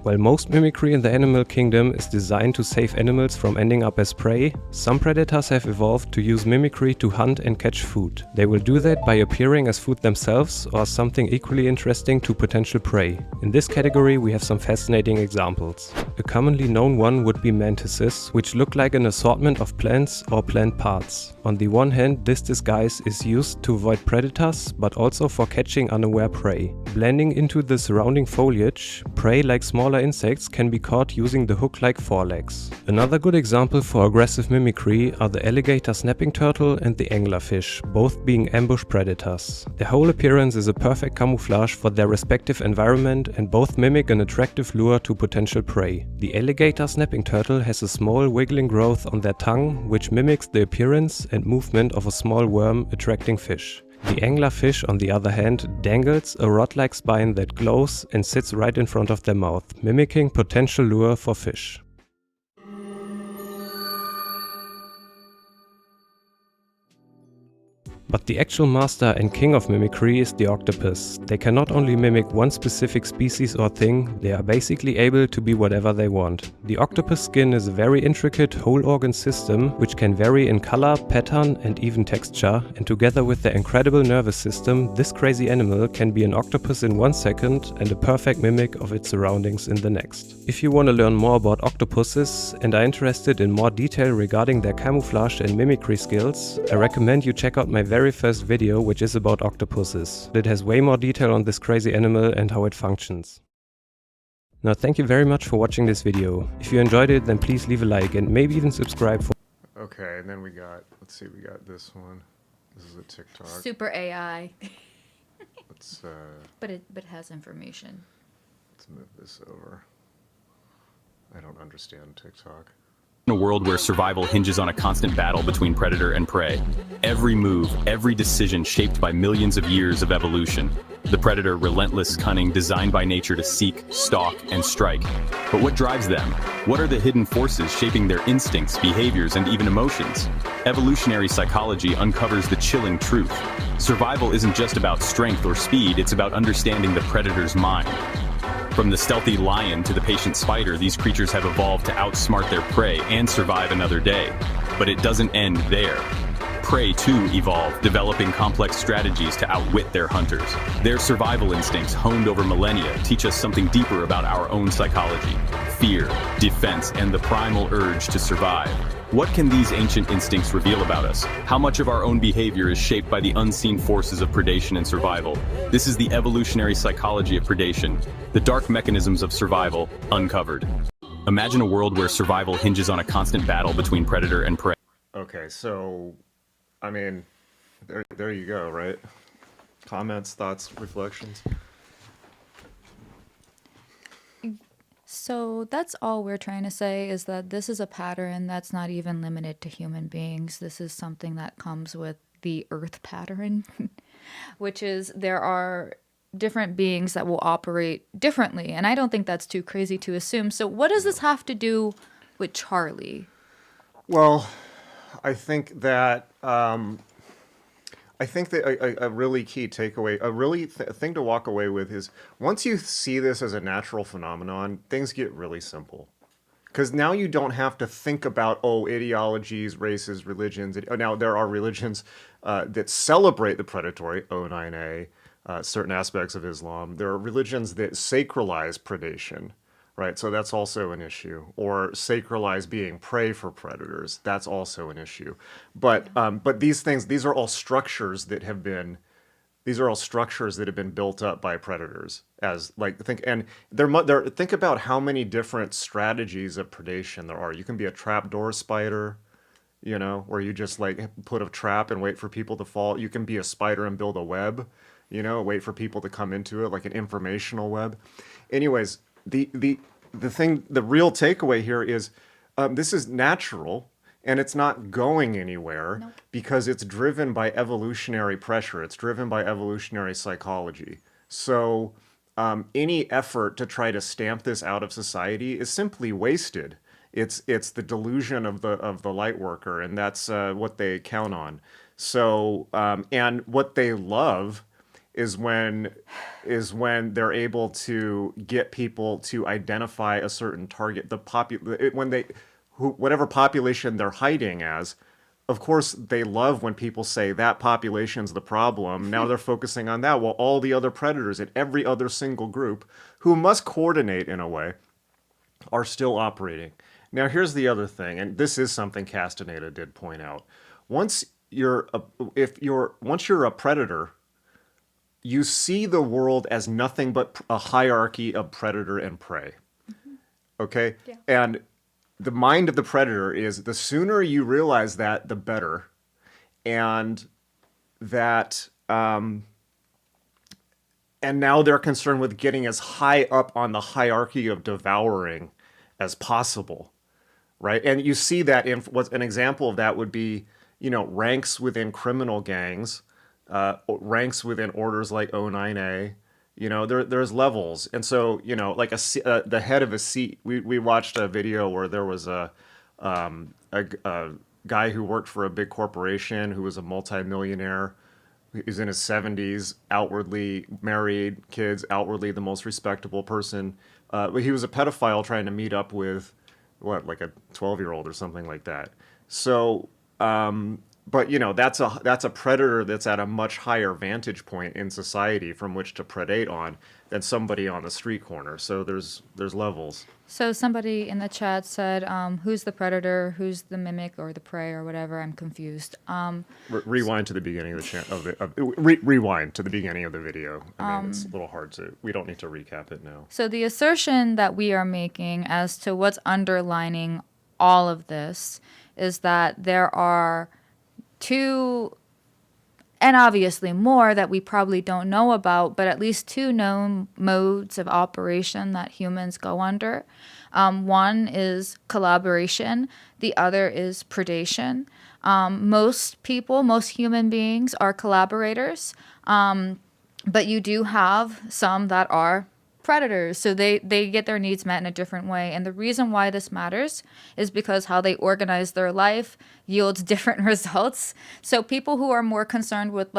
While most mimicry in the animal kingdom is designed to save animals from ending up as prey, some predators have evolved to use mimicry to hunt and catch food. They will do that by appearing as food themselves or something equally interesting to potential prey. In this category we have some fascinating examples. A commonly known one would be mantises, which look like an assortment of plants or plant parts. On the one hand, this disguise is used to avoid predators, but also for catching unaware prey. Blending into the surrounding foliage, prey like smaller insects can be caught using the hook-like forelegs. Another good example for aggressive mimicry are the alligator snapping turtle and the anglerfish, both being ambush predators. Their whole appearance is a perfect camouflage for their respective environment and both mimic an attractive lure to potential prey. The alligator snapping turtle has a small wiggling growth on their tongue, which mimics the appearance and movement of a small worm attracting fish. The anglerfish, on the other hand, dangles a rod-like spine that glows and sits right in front of their mouth, mimicking potential lure for fish. But the actual master and king of mimicry is the octopus. They can not only mimic one specific species or thing, they are basically able to be whatever they want. The octopus skin is a very intricate whole organ system which can vary in color, pattern and even texture, and together with their incredible nervous system, this crazy animal can be an octopus in 1 second and a perfect mimic of its surroundings in the next. If you want to learn more about octopuses and are interested in more detail regarding their camouflage and mimicry skills, I recommend you check out my very first video, which is about octopuses. It has way more detail on this crazy animal and how it functions. Now thank you very much for watching this video. If you enjoyed it, then please leave a like and maybe even subscribe for... Okay, and then we got, let's see, we got this one. This is a TikTok. Super AI. Let's, But it has information. let's move this over. I don't understand TikTok. In a world where survival hinges on a constant battle between predator and prey. Every move, every decision shaped by millions of years of evolution. The predator, relentless, cunning, designed by nature to seek, stalk, and strike. But what drives them? What are the hidden forces shaping their instincts, behaviors, and even emotions? Evolutionary psychology uncovers the chilling truth. Survival isn't just about strength or speed, it's about understanding the predator's mind. From the stealthy lion to the patient spider, these creatures have evolved to outsmart their prey and survive another day. But it doesn't end there. Prey too evolve, developing complex strategies to outwit their hunters. Their survival instincts, honed over millennia, teach us something deeper about our own psychology. Fear, defense, and the primal urge to survive. What can these ancient instincts reveal about us? How much of our own behavior is shaped by the unseen forces of predation and survival? This is the evolutionary psychology of predation, the dark mechanisms of survival, uncovered. Imagine a world where survival hinges on a constant battle between predator and prey. Okay, so, I mean, there you go, right? Comments, thoughts, reflections? So that's all we're trying to say, is that this is a pattern that's not even limited to human beings. This is something that comes with the Earth pattern, which is there are different beings that will operate differently. And I don't think that's too crazy to assume. So what does this have to do with Charlie? Well, I think that a really key takeaway, a really thing to walk away with is once you see this as a natural phenomenon, things get really simple. Because now you don't have to think about, ideologies, races, religions. Now, there are religions that celebrate the predatory, O9A, certain aspects of Islam. There are religions that sacralize predation, right? So that's also an issue. Or sacralize being prey for predators. That's also an issue. But these things, these are all structures that have been built up by predators as think about how many different strategies of predation there are. You can be a trapdoor spider, where you just put a trap and wait for people to fall. You can be a spider and build a web, wait for people to come into it, like an informational web. Anyways, the real takeaway here is this is natural. And it's not going anywhere. Nope. Because it's driven by evolutionary pressure. It's driven by evolutionary psychology. So any effort to try to stamp this out of society is simply wasted. It's the delusion of the light worker, and that's what they count on. So and what they love is when they're able to get people to identify a certain target. Whatever population they're hiding as, of course, they love when people say that population's the problem. Now they're focusing on that, while all the other predators in every other single group, who must coordinate in a way, are still operating. Now here's the other thing, and this is something Castaneda did point out. Once you're a predator, you see the world as nothing but a hierarchy of predator and prey. Okay? Yeah. And the mind of the predator is the sooner you realize that, the better. And that, and now they're concerned with getting as high up on the hierarchy of devouring as possible, right? And you see that in what an example of that would be, ranks within criminal gangs, ranks within orders like O9A. There's levels. And so, like the head of a seat, we watched a video where there was a guy who worked for a big corporation who was a multimillionaire He's in his 70s, outwardly married, kids, outwardly the most respectable person. But he was a pedophile trying to meet up with, what, like a 12-year-old or something like that. So, but that's a predator that's at a much higher vantage point in society from which to predate on than somebody on the street corner. So there's levels. So somebody in the chat said, "Who's the predator? Who's the mimic or the prey or whatever?" I'm confused. Rewind to the beginning of rewind to the beginning of the video. I mean, it's a little hard to. We don't need to recap it now. So the assertion that we are making as to what's underlining all of this is that there are two, and obviously more that we probably don't know about, but at least two known modes of operation that humans go under. One is collaboration, the other is predation. Most people, most human beings are collaborators, but you do have some that are predators. So they get their needs met in a different way. And the reason why this matters is because how they organize their life yields different results. So people who are more concerned with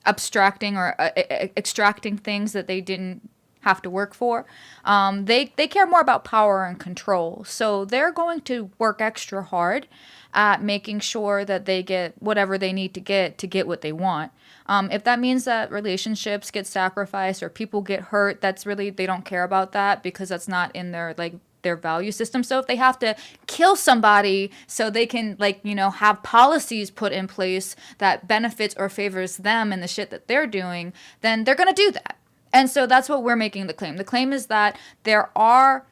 abstracting or extracting things that they didn't have to work for, they care more about power and control. So they're going to work extra hard at making sure that they get whatever they need to get what they want. If that means that relationships get sacrificed or people get hurt, that's really, they don't care about that because that's not in their value system. So if they have to kill somebody so they can have policies put in place that benefits or favors them and the shit that they're doing, then they're going to do that. And so that's what we're making the claim. The claim is that there are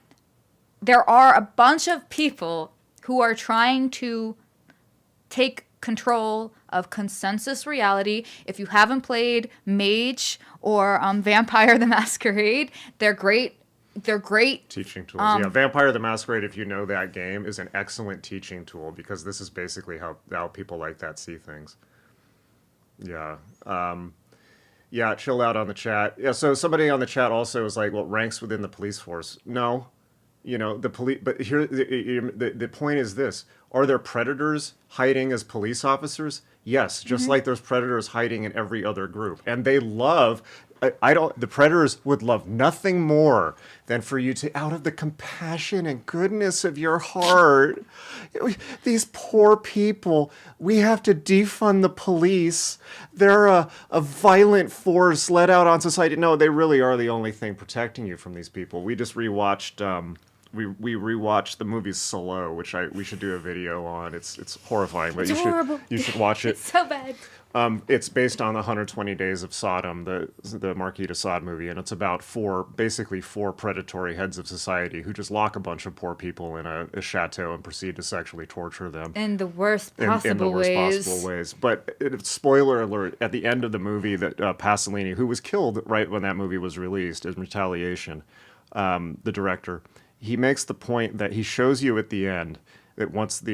a bunch of people who are trying to take control of consensus reality. If you haven't played Mage or Vampire the Masquerade, they're great. They're great teaching tools. Yeah, Vampire the Masquerade, if you know that game, is an excellent teaching tool because this is basically how people like that see things. Yeah. Yeah, chill out on the chat. Yeah, so somebody on the chat also is like, well, ranks within the police force. No. The police, but here the point is this: are there predators hiding as police officers? Yes, just like there's predators hiding in every other group, and they love. The predators would love nothing more than for you to, out of the compassion and goodness of your heart, these poor people, we have to defund the police. They're a violent force let out on society. No, they really are the only thing protecting you from these people. We just rewatched. We rewatched the movie Solo, which we should do a video on. It's horrifying, but you should watch it. It's so bad. It's based on the 120 Days of Sodom, the Marquis de Sade movie, and it's about four predatory heads of society who just lock a bunch of poor people in a chateau and proceed to sexually torture them in the worst possible in the worst possible ways. But spoiler alert: at the end of the movie, that Pasolini, who was killed right when that movie was released in retaliation, the director, he makes the point that he shows you at the end that once at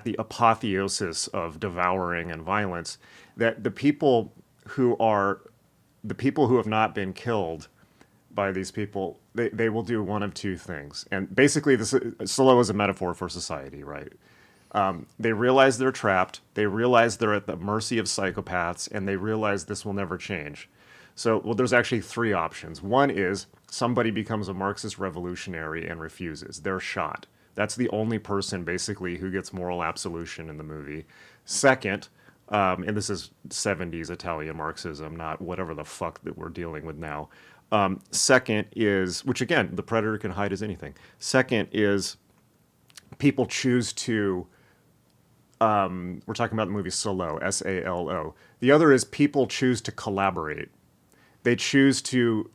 the apotheosis of devouring and violence, that the people who have not been killed by these people, they will do one of two things. And basically, Solo is a metaphor for society, right? They realize they're trapped, they realize they're at the mercy of psychopaths, and they realize this will never change. So, well, there's actually three options. One is somebody becomes a Marxist revolutionary and refuses. They're shot. That's the only person, basically, who gets moral absolution in the movie. Second, and this is 70s Italian Marxism, not whatever the fuck that we're dealing with now. Second is, which again, the predator can hide as anything. Second is people choose to, we're talking about the movie Solo, S-A-L-O. The other is people choose to collaborate. They choose to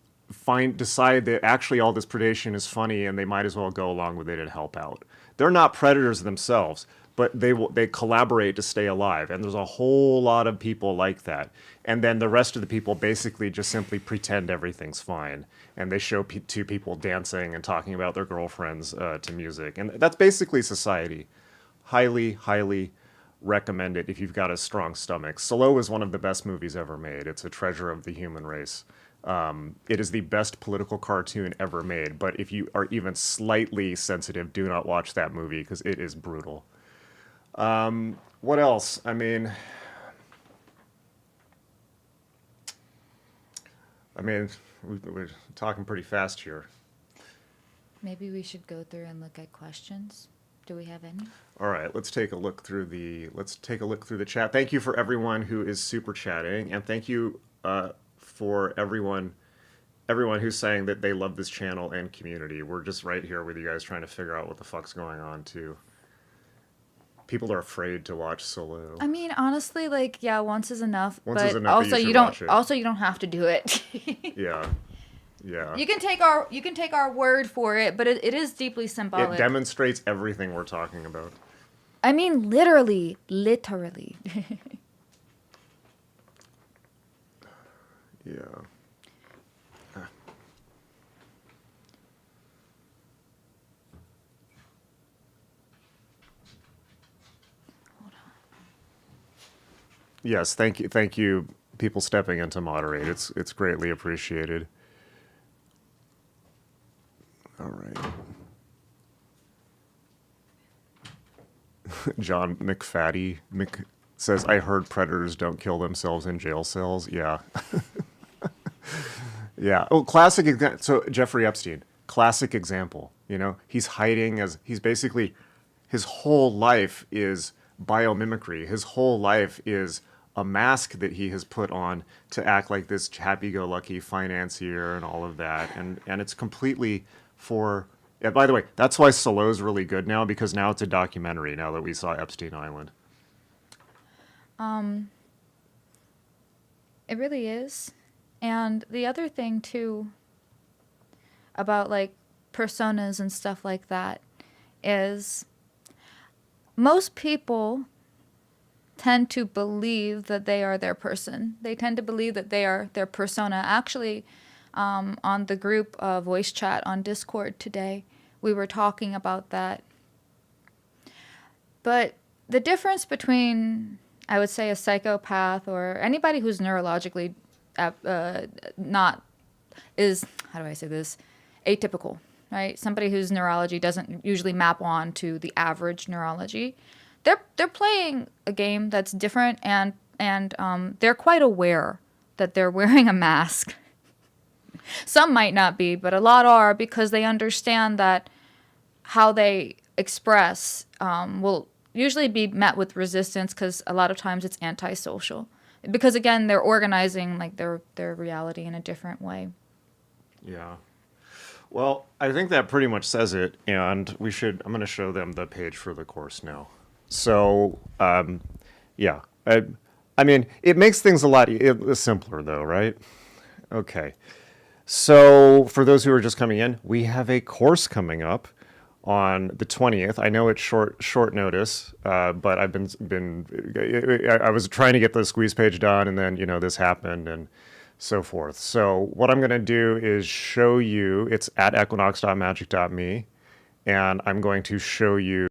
decide that actually all this predation is funny and they might as well go along with it and help out. They're not predators themselves, but they collaborate to stay alive. And there's a whole lot of people like that. And then the rest of the people basically just simply pretend everything's fine. And they show two people dancing and talking about their girlfriends to music. And that's basically society. Highly, highly recommend it if you've got a strong stomach. Solo is one of the best movies ever made. It's a treasure of the human race. It is the best political cartoon ever made, but if you are even slightly sensitive, do not watch that movie because it is brutal. What else? I mean, I mean, we're talking pretty fast here. Maybe we should go through and look at questions. Do we have any? All right, let's take a look through the chat. Thank you for everyone who is super chatting, and thank you for everyone who's saying that they love this channel and community. We're just right here with you guys trying to figure out what the fuck's going on too. People are afraid to watch Solo. I mean, honestly, like, yeah, once is enough. Once but is enough, but also you should don't. watch it. Also, you don't have to do it. Yeah, yeah. You can take our word for it, but it is deeply symbolic. It demonstrates everything we're talking about. I mean, literally. Yeah. Yes, thank you, people stepping in to moderate. It's greatly appreciated. All right. John McFatty says, "I heard predators don't kill themselves in jail cells." Yeah. Yeah. Oh, classic example. So Jeffrey Epstein, classic example. You know, he's hiding he's basically, his whole life is biomimicry. His whole life is a mask that he has put on to act like this happy-go-lucky financier and all of that. And it's completely for... Yeah, by the way, that's why Solo's really good now, because now it's a documentary now that we saw Epstein Island. It really is. And the other thing too about like personas and stuff like that is most people tend to believe that they are their person. They tend to believe that they are their persona. Actually, on the group voice chat on Discord today, we were talking about that. But the difference between, I would say, a psychopath or anybody who's neurologically not is, how do I say this, atypical, right? Somebody whose neurology doesn't usually map on to the average neurology. They're playing a game that's different, and they're quite aware that they're wearing a mask. Some might not be, but a lot are, because they understand that how they express will usually be met with resistance, because a lot of times it's antisocial. Because again, they're organizing like their reality in a different way. Yeah. Well, I think that pretty much says it, and I'm going to show them the page for the course now. So, yeah. I mean, it makes things a lot simpler, though, right? Okay. So, for those who are just coming in, we have a course coming up on the 20th. I know it's short notice, but I've I was trying to get the squeeze page done, and then, this happened and so forth. So what I'm going to do is show you, it's at equinox.magic.me, and I'm going to show you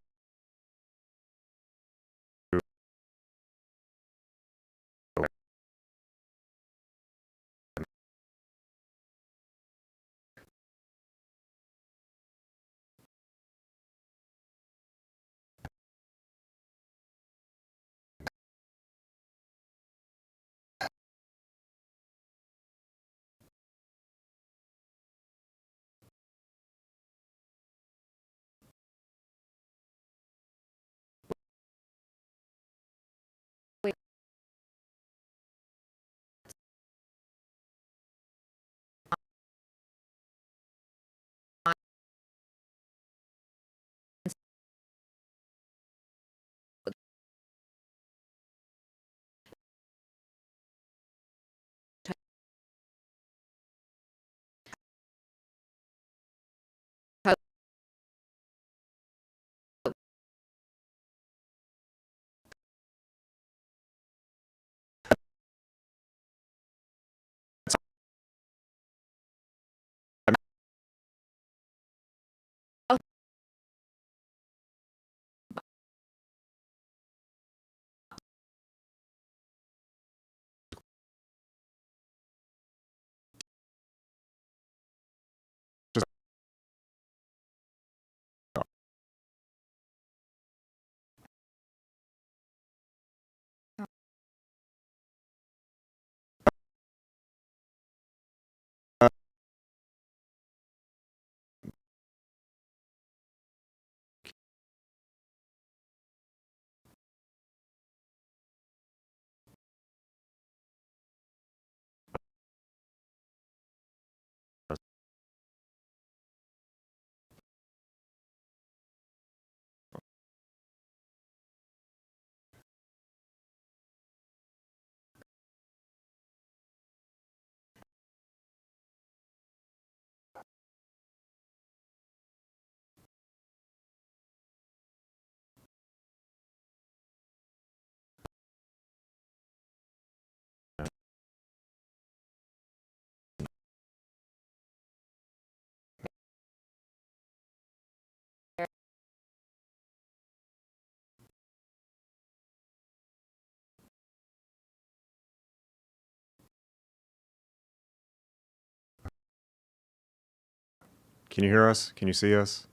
Can you hear us? Can you see us?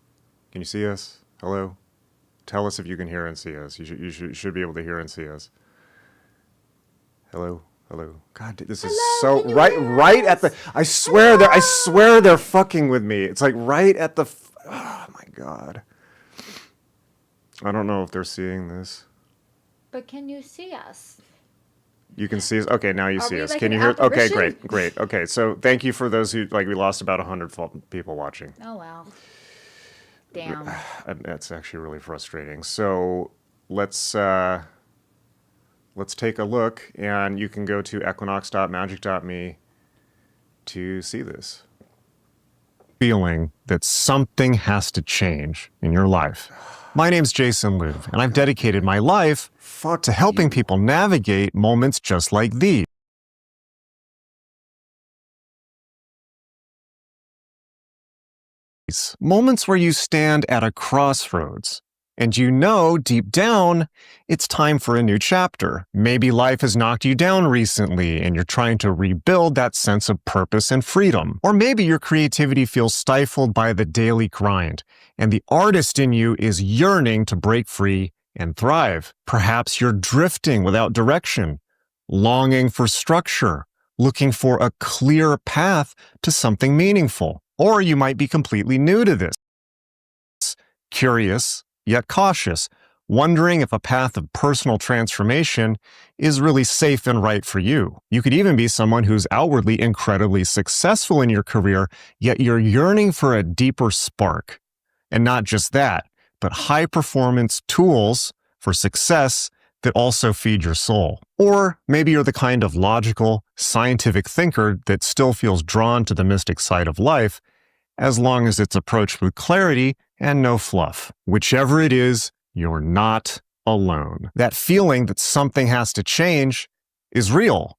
Can you see us? Hello? Tell us if you can hear and see us. You should be able to hear and see us. Hello? Hello? God, this is so right at the. I swear they're fucking with me. It's like right at the. Oh my God. I don't know if they're seeing this. But can you see us? You can see us. Okay, now you Are see we us. like Can an you hear? Okay, apparition? great. Okay, so thank you for those who we lost about 100 people watching. Oh wow. Damn. That's actually really frustrating. So let's take a look, and you can go to equinox.magic.me to see this. Feeling that something has to change in your life. My name's Jason Louv, and I've dedicated my life to helping people navigate moments just like these. Moments where you stand at a crossroads, and you know deep down it's time for a new chapter. Maybe life has knocked you down recently and you're trying to rebuild that sense of purpose and freedom. Or maybe your creativity feels stifled by the daily grind, and the artist in you is yearning to break free and thrive. Perhaps you're drifting without direction, longing for structure, looking for a clear path to something meaningful. Or you might be completely new to this, curious yet cautious, wondering if a path of personal transformation is really safe and right for you. You could even be someone who's outwardly incredibly successful in your career, yet you're yearning for a deeper spark. And not just that, but high-performance tools for success that also feed your soul. Or maybe you're the kind of logical, scientific thinker that still feels drawn to the mystic side of life, as long as it's approached with clarity and no fluff. Whichever it is, you're not alone. That feeling that something has to change is real.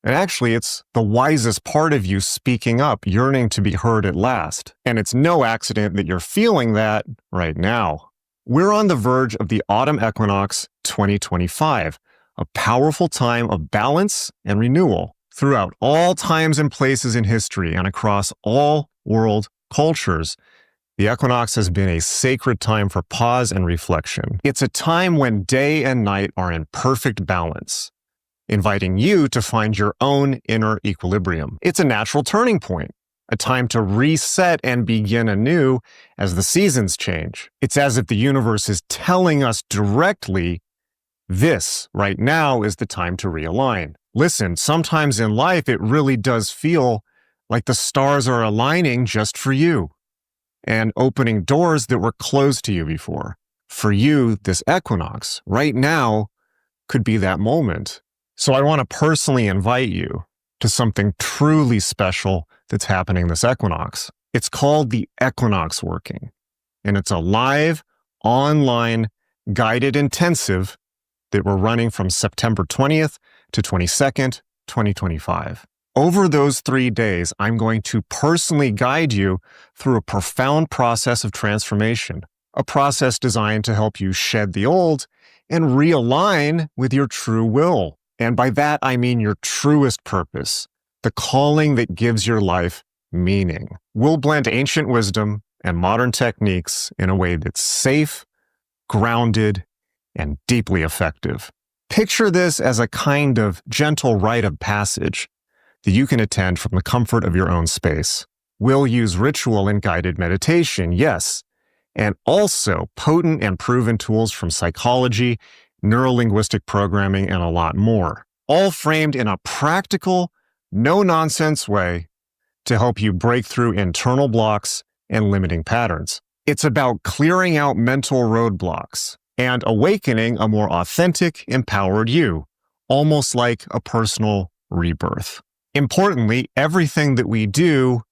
And actually, it's the wisest part of you speaking up, yearning to be heard at last. And it's no accident that you're feeling that right now. We're on the verge of the autumn equinox 2025, a powerful time of balance and renewal. Throughout all times and places in history and across all world cultures, the equinox has been a sacred time for pause and reflection. It's a time when day and night are in perfect balance, inviting you to find your own inner equilibrium. It's a natural turning point, a time to reset and begin anew as the seasons change. It's as if the universe is telling us directly, this right now is the time to realign. Listen, sometimes in life it really does feel like the stars are aligning just for you and opening doors that were closed to you before. For you, this equinox right now could be that moment. So I want to personally invite you to something truly special that's happening this equinox. It's called the Equinox Working, and it's a live, online, guided intensive that we're running from September 20th to 22nd, 2025. Over those 3 days, I'm going to personally guide you through a profound process of transformation, a process designed to help you shed the old and realign with your true will. And by that, I mean your truest purpose, the calling that gives your life meaning. We'll blend ancient wisdom and modern techniques in a way that's safe, grounded, and deeply effective. Picture this as a kind of gentle rite of passage that you can attend from the comfort of your own space. We'll use ritual and guided meditation, yes, and also potent and proven tools from psychology, neurolinguistic programming, and a lot more, all framed in a practical, no-nonsense way to help you break through internal blocks and limiting patterns. It's about clearing out mental roadblocks and awakening a more authentic, empowered you, almost like a personal rebirth. Importantly, everything that we do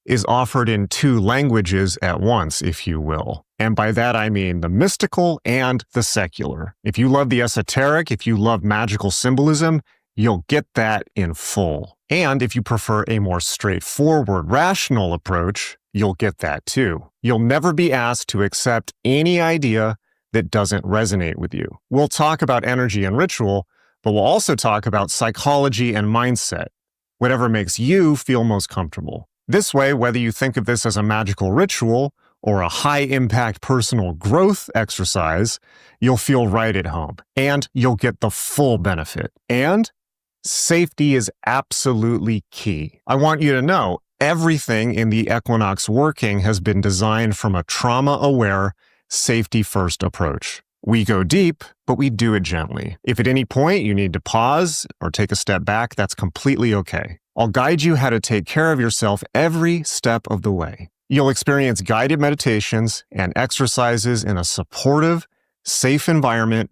is offered in 2 languages at once, if you will. And by that, I mean the mystical and the secular. If you love the esoteric, if you love magical symbolism, you'll get that in full. And if you prefer a more straightforward, rational approach, you'll get that too. You'll never be asked to accept any idea that doesn't resonate with you. We'll talk about energy and ritual, but we'll also talk about psychology and mindset, whatever makes you feel most comfortable. This way, whether you think of this as a magical ritual or a high-impact personal growth exercise, you'll feel right at home, and you'll get the full benefit. And safety is absolutely key. I want you to know everything in the equinox working has been designed from a trauma-aware, safety-first approach. We go deep, but we do it gently. If at any point you need to pause or take a step back, that's completely okay. I'll guide you how to take care of yourself every step of the way. You'll experience guided meditations and exercises in a supportive, safe environment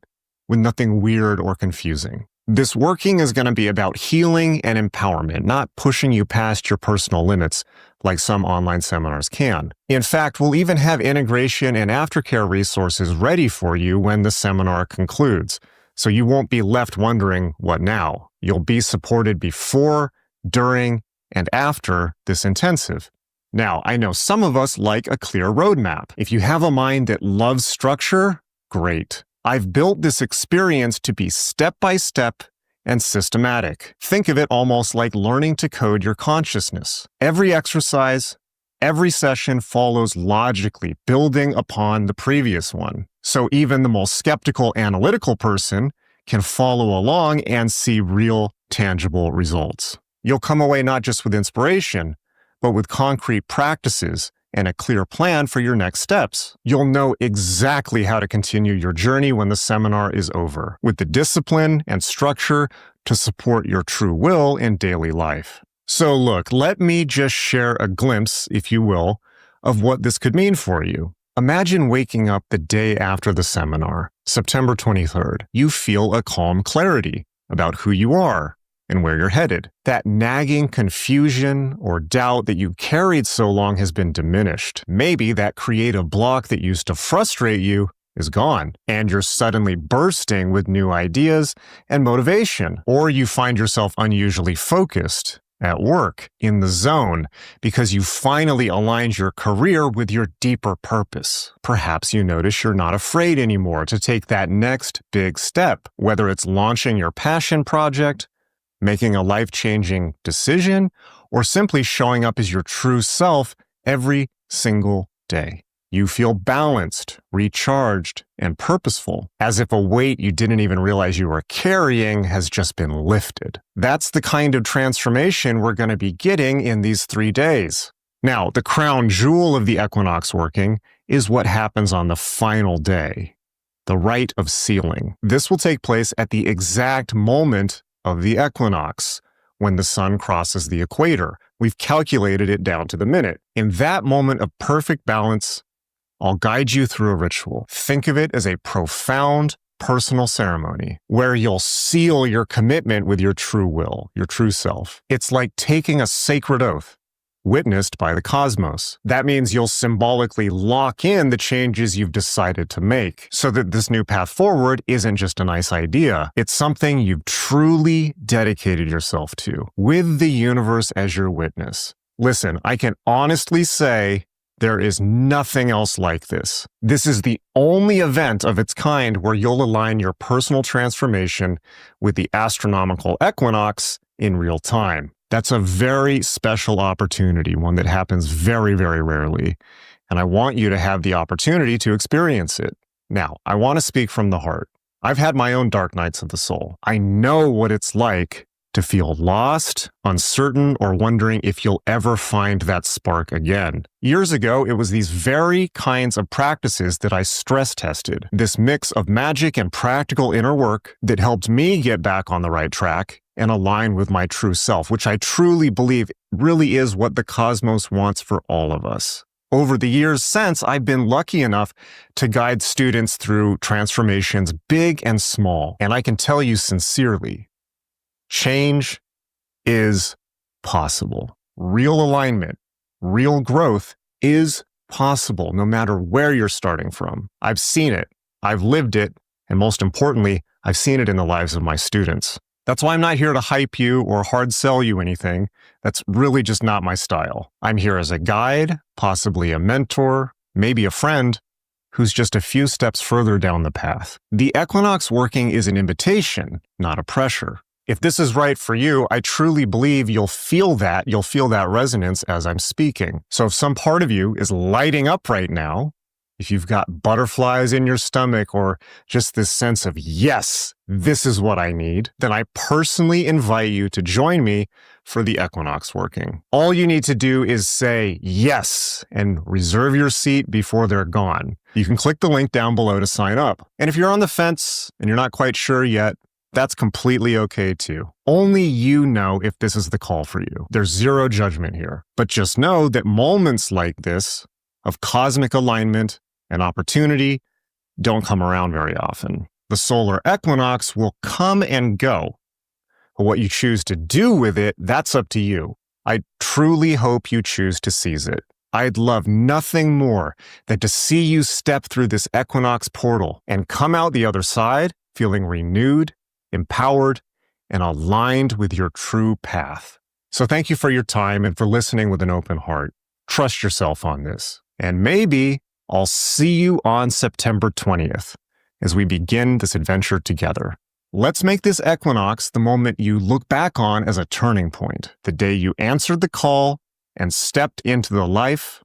with nothing weird or confusing. This working is going to be about healing and empowerment, not pushing you past your personal limits like some online seminars can. In fact, we'll even have integration and aftercare resources ready for you when the seminar concludes, so you won't be left wondering, what now? You'll be supported before, during, and after this intensive. Now, I know some of us like a clear roadmap. If you have a mind that loves structure, great. I've built this experience to be step-by-step and systematic. Think of it almost like learning to code your consciousness. Every exercise, every session follows logically, building upon the previous one. So even the most skeptical analytical person can follow along and see real, tangible results. You'll come away not just with inspiration, but with concrete practices and a clear plan for your next steps. You'll know exactly how to continue your journey when the seminar is over, with the discipline and structure to support your true will in daily life. So look, let me just share a glimpse, if you will, of what this could mean for you. Imagine waking up the day after the seminar, September 23rd. You feel a calm clarity about who you are and where you're headed. That nagging confusion or doubt that you carried so long has been diminished. Maybe that creative block that used to frustrate you is gone, and you're suddenly bursting with new ideas and motivation. Or you find yourself unusually focused at work, in the zone, because you finally aligned your career with your deeper purpose. Perhaps you notice you're not afraid anymore to take that next big step, whether it's launching your passion project, making a life-changing decision, or simply showing up as your true self every single day. You feel balanced, recharged, and purposeful, as if a weight you didn't even realize you were carrying has just been lifted. That's the kind of transformation we're going to be getting in these 3 days. Now, the crown jewel of the equinox working is what happens on the final day, the rite of sealing. This will take place at the exact moment of the equinox, when the sun crosses the equator. We've calculated it down to the minute. In that moment of perfect balance, I'll guide you through a ritual. Think of it as a profound personal ceremony where you'll seal your commitment with your true will, your true self. It's like taking a sacred oath, witnessed by the cosmos. That means you'll symbolically lock in the changes you've decided to make, so that this new path forward isn't just a nice idea. It's something you've truly dedicated yourself to, with the universe as your witness. Listen, I can honestly say there is nothing else like this. This is the only event of its kind where you'll align your personal transformation with the astronomical equinox in real time. That's a very special opportunity, one that happens very, very rarely, and I want you to have the opportunity to experience it. Now, I want to speak from the heart. I've had my own dark nights of the soul. I know what it's like to feel lost, uncertain, or wondering if you'll ever find that spark again. Years ago, it was these very kinds of practices that I stress tested. This mix of magic and practical inner work that helped me get back on the right track and align with my true self, which I truly believe really is what the cosmos wants for all of us. Over the years since, I've been lucky enough to guide students through transformations big and small, and I can tell you sincerely, change is possible. Real alignment, real growth is possible no matter where you're starting from. I've seen it, I've lived it, and most importantly, I've seen it in the lives of my students. That's why I'm not here to hype you or hard sell you anything. That's really just not my style. I'm here as a guide, possibly a mentor, maybe a friend, who's just a few steps further down the path. The equinox working is an invitation, not a pressure. If this is right for you, I truly believe you'll feel that. You'll feel that resonance as I'm speaking. So if some part of you is lighting up right now, if you've got butterflies in your stomach or just this sense of, yes, this is what I need, then I personally invite you to join me for the equinox working. All you need to do is say yes and reserve your seat before they're gone. You can click the link down below to sign up. And if you're on the fence and you're not quite sure yet, that's completely okay too. Only you know if this is the call for you. There's zero judgment here. But just know that moments like this of cosmic alignment and opportunity don't come around very often. The solar equinox will come and go. But what you choose to do with it, that's up to you. I truly hope you choose to seize it. I'd love nothing more than to see you step through this equinox portal and come out the other side feeling renewed, empowered, and aligned with your true path. So thank you for your time and for listening with an open heart. Trust yourself on this. And maybe I'll see you on September 20th as we begin this adventure together. Let's make this equinox the moment you look back on as a turning point, the day you answered the call and stepped into the life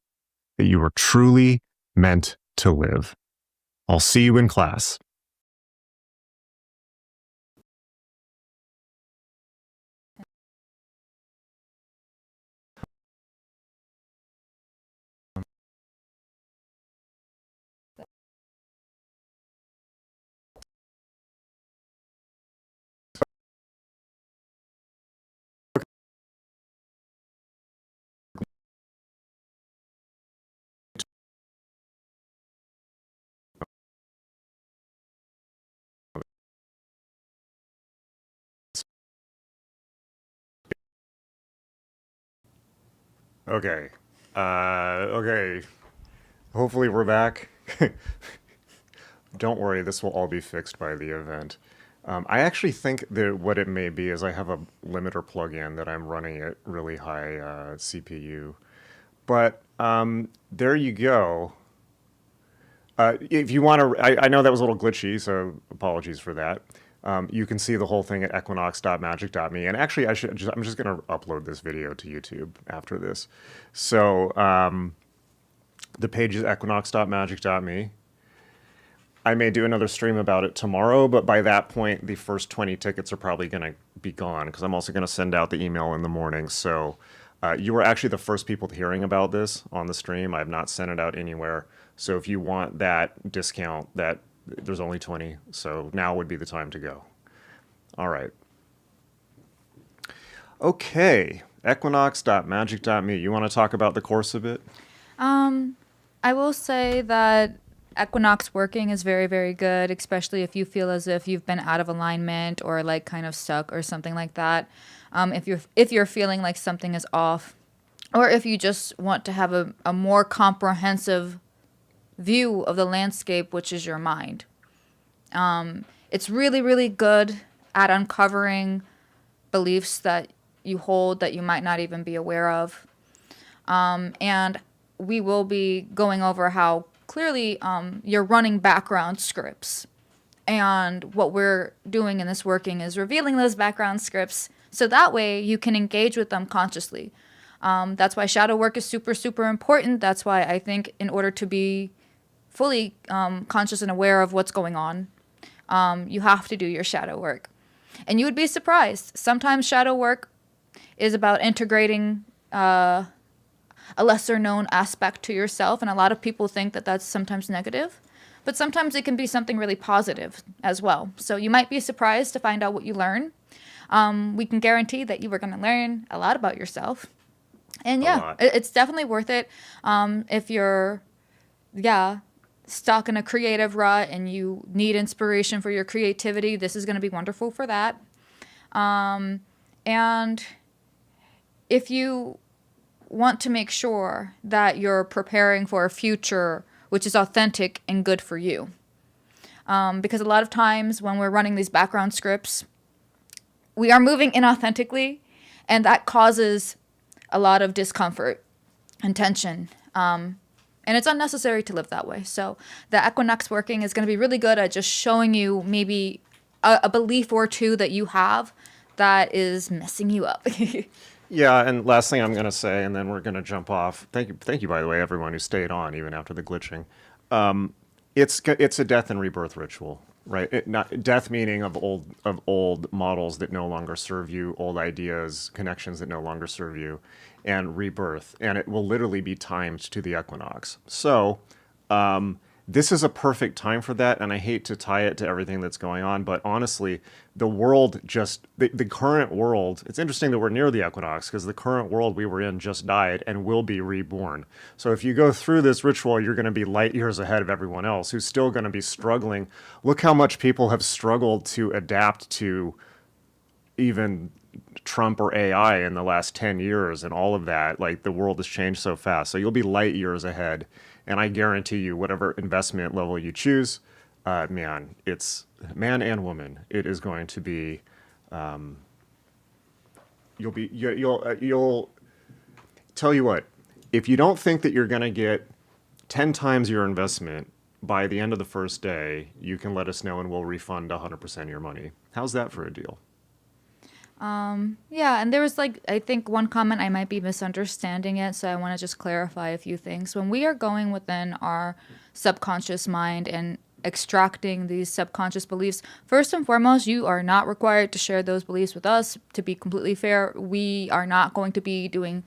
that you were truly meant to live. I'll see you in class. Okay. Okay. Hopefully we're back. Don't worry, this will all be fixed by the event. I actually think that what it may be is I have a limiter plugin that I'm running at really high CPU. But there you go. If you want to, I know that was a little glitchy, so apologies for that. You can see the whole thing at equinox.magic.me. And actually, I'm just going to upload this video to YouTube after this. So the page is equinox.magic.me. I may do another stream about it tomorrow, but by that point, the first 20 tickets are probably going to be gone because I'm also going to send out the email in the morning. So you were actually the first people hearing about this on the stream. I have not sent it out anywhere. So if you want that discount, there's only 20. So now would be the time to go. All right. Okay. Equinox.magic.me. You want to talk about the course a bit? I will say that equinox working is very, very good, especially if you feel as if you've been out of alignment or like kind of stuck or something like that. If you're feeling like something is off, or if you just want to have a more comprehensive view of the landscape, which is your mind. It's really, really good at uncovering beliefs that you hold that you might not even be aware of. And we will be going over how clearly you're running background scripts. And what we're doing in this working is revealing those background scripts so that way you can engage with them consciously. That's why shadow work is super, super important. That's why I think in order to be fully conscious and aware of what's going on, you have to do your shadow work. And you would be surprised. Sometimes shadow work is about integrating a lesser known aspect to yourself. And a lot of people think that that's sometimes negative, but sometimes it can be something really positive as well. So you might be surprised to find out what you learn. We can guarantee that you are going to learn a lot about yourself. And yeah, it's definitely worth it. If you're, stuck in a creative rut and you need inspiration for your creativity, this is going to be wonderful for that. And if you want to make sure that you're preparing for a future which is authentic and good for you. Because a lot of times when we're running these background scripts, we are moving inauthentically, and that causes a lot of discomfort and tension. And it's unnecessary to live that way. So the equinox working is going to be really good at just showing you maybe a belief or two that you have that is messing you up. Yeah, and last thing I'm going to say, and then we're going to jump off. Thank you, by the way, everyone who stayed on even after the glitching. It's a death and rebirth ritual, right? Not death meaning of old models that no longer serve you, old ideas, connections that no longer serve you, and rebirth, and it will literally be timed to the equinox. So this is a perfect time for that, and I hate to tie it to everything that's going on, but honestly, the world the current world, it's interesting that we're near the equinox because the current world we were in just died and will be reborn. So if you go through this ritual, you're going to be light years ahead of everyone else who's still going to be struggling. Look how much people have struggled to adapt to even Trump or AI in the last 10 years and all of that. Like, the world has changed so fast. So you'll be light years ahead. And I guarantee you, whatever investment level you choose, it's man and woman. It is going to be, you'll tell you what, if you don't think that you're going to get 10 times your investment by the end of the first day, you can let us know and we'll refund 100% of your money. How's that for a deal? Yeah, and there was I think one comment, I might be misunderstanding it, so I want to just clarify a few things. When we are going within our subconscious mind and extracting these subconscious beliefs, first and foremost, you are not required to share those beliefs with us. To be completely fair, we are not going to be doing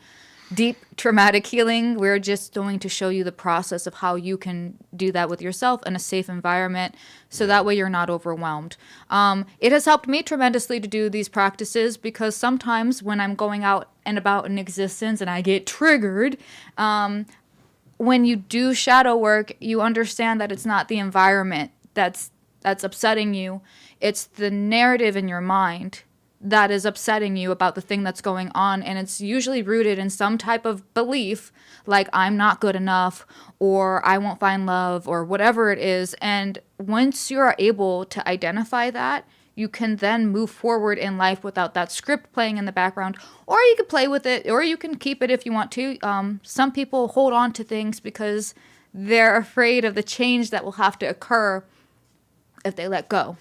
deep traumatic healing. We're just going to show you the process of how you can do that with yourself in a safe environment, so that way you're not overwhelmed. It has helped me tremendously to do these practices because sometimes when I'm going out and about in existence and I get triggered, when you do shadow work, you understand that it's not the environment that's upsetting you. It's the narrative in your mind that is upsetting you about the thing that's going on, and it's usually rooted in some type of belief like I'm not good enough or I won't find love or whatever it is. And once you're able to identify that, you can then move forward in life without that script playing in the background, or you can play with it, or you can keep it if you want to. Some people hold on to things because they're afraid of the change that will have to occur if they let go.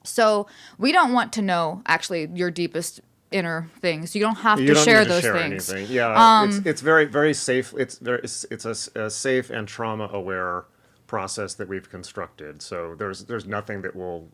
So we don't want to know actually your deepest inner things. You don't have to share those things. Anything. Yeah, it's very, very safe. It's a safe and trauma aware process that we've constructed. So there's nothing that will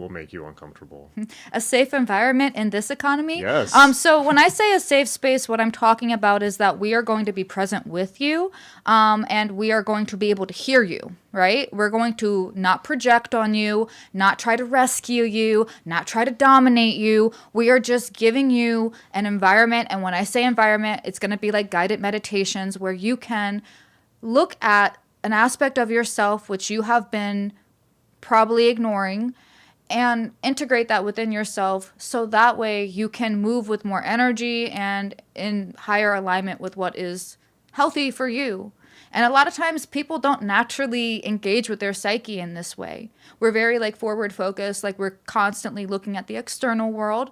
make you uncomfortable. A safe environment in this economy? Yes. So when I say a safe space, what I'm talking about is that we are going to be present with you, and we are going to be able to hear you, right? We're going to not project on you, not try to rescue you, not try to dominate you. We are just giving you an environment. And when I say environment, it's going to be like guided meditations where you can look at an aspect of yourself which you have been probably ignoring and integrate that within yourself, so that way you can move with more energy and in higher alignment with what is healthy for you. And a lot of times people don't naturally engage with their psyche in this way. We're very forward focused, we're constantly looking at the external world,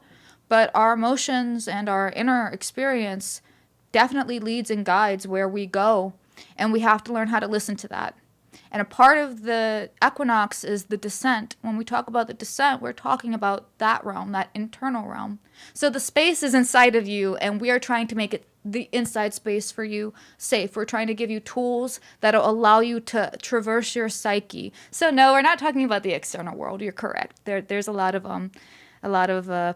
but our emotions and our inner experience definitely leads and guides where we go. And we have to learn how to listen to that. And a part of the equinox is the descent. When we talk about the descent, we're talking about that realm, that internal realm. So the space is inside of you, and we are trying to make it the inside space for you safe. We're trying to give you tools that'll allow you to traverse your psyche. So no, we're not talking about the external world. You're correct. There's a lot of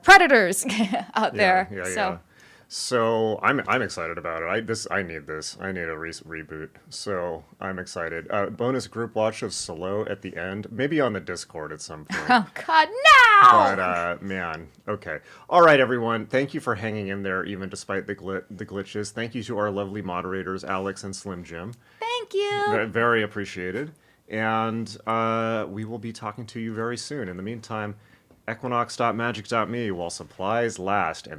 predators out there. Yeah. So I'm excited about it. I need this. I need a reboot. So I'm excited. Bonus group watch of Solo at the end, maybe on the Discord at some point. Oh God, no! But man, okay. All right, everyone. Thank you for hanging in there, even despite the glitches. Thank you to our lovely moderators, Alex and Slim Jim. Thank you. Very appreciated. And we will be talking to you very soon. In the meantime, equinox.magic.me while supplies last, and they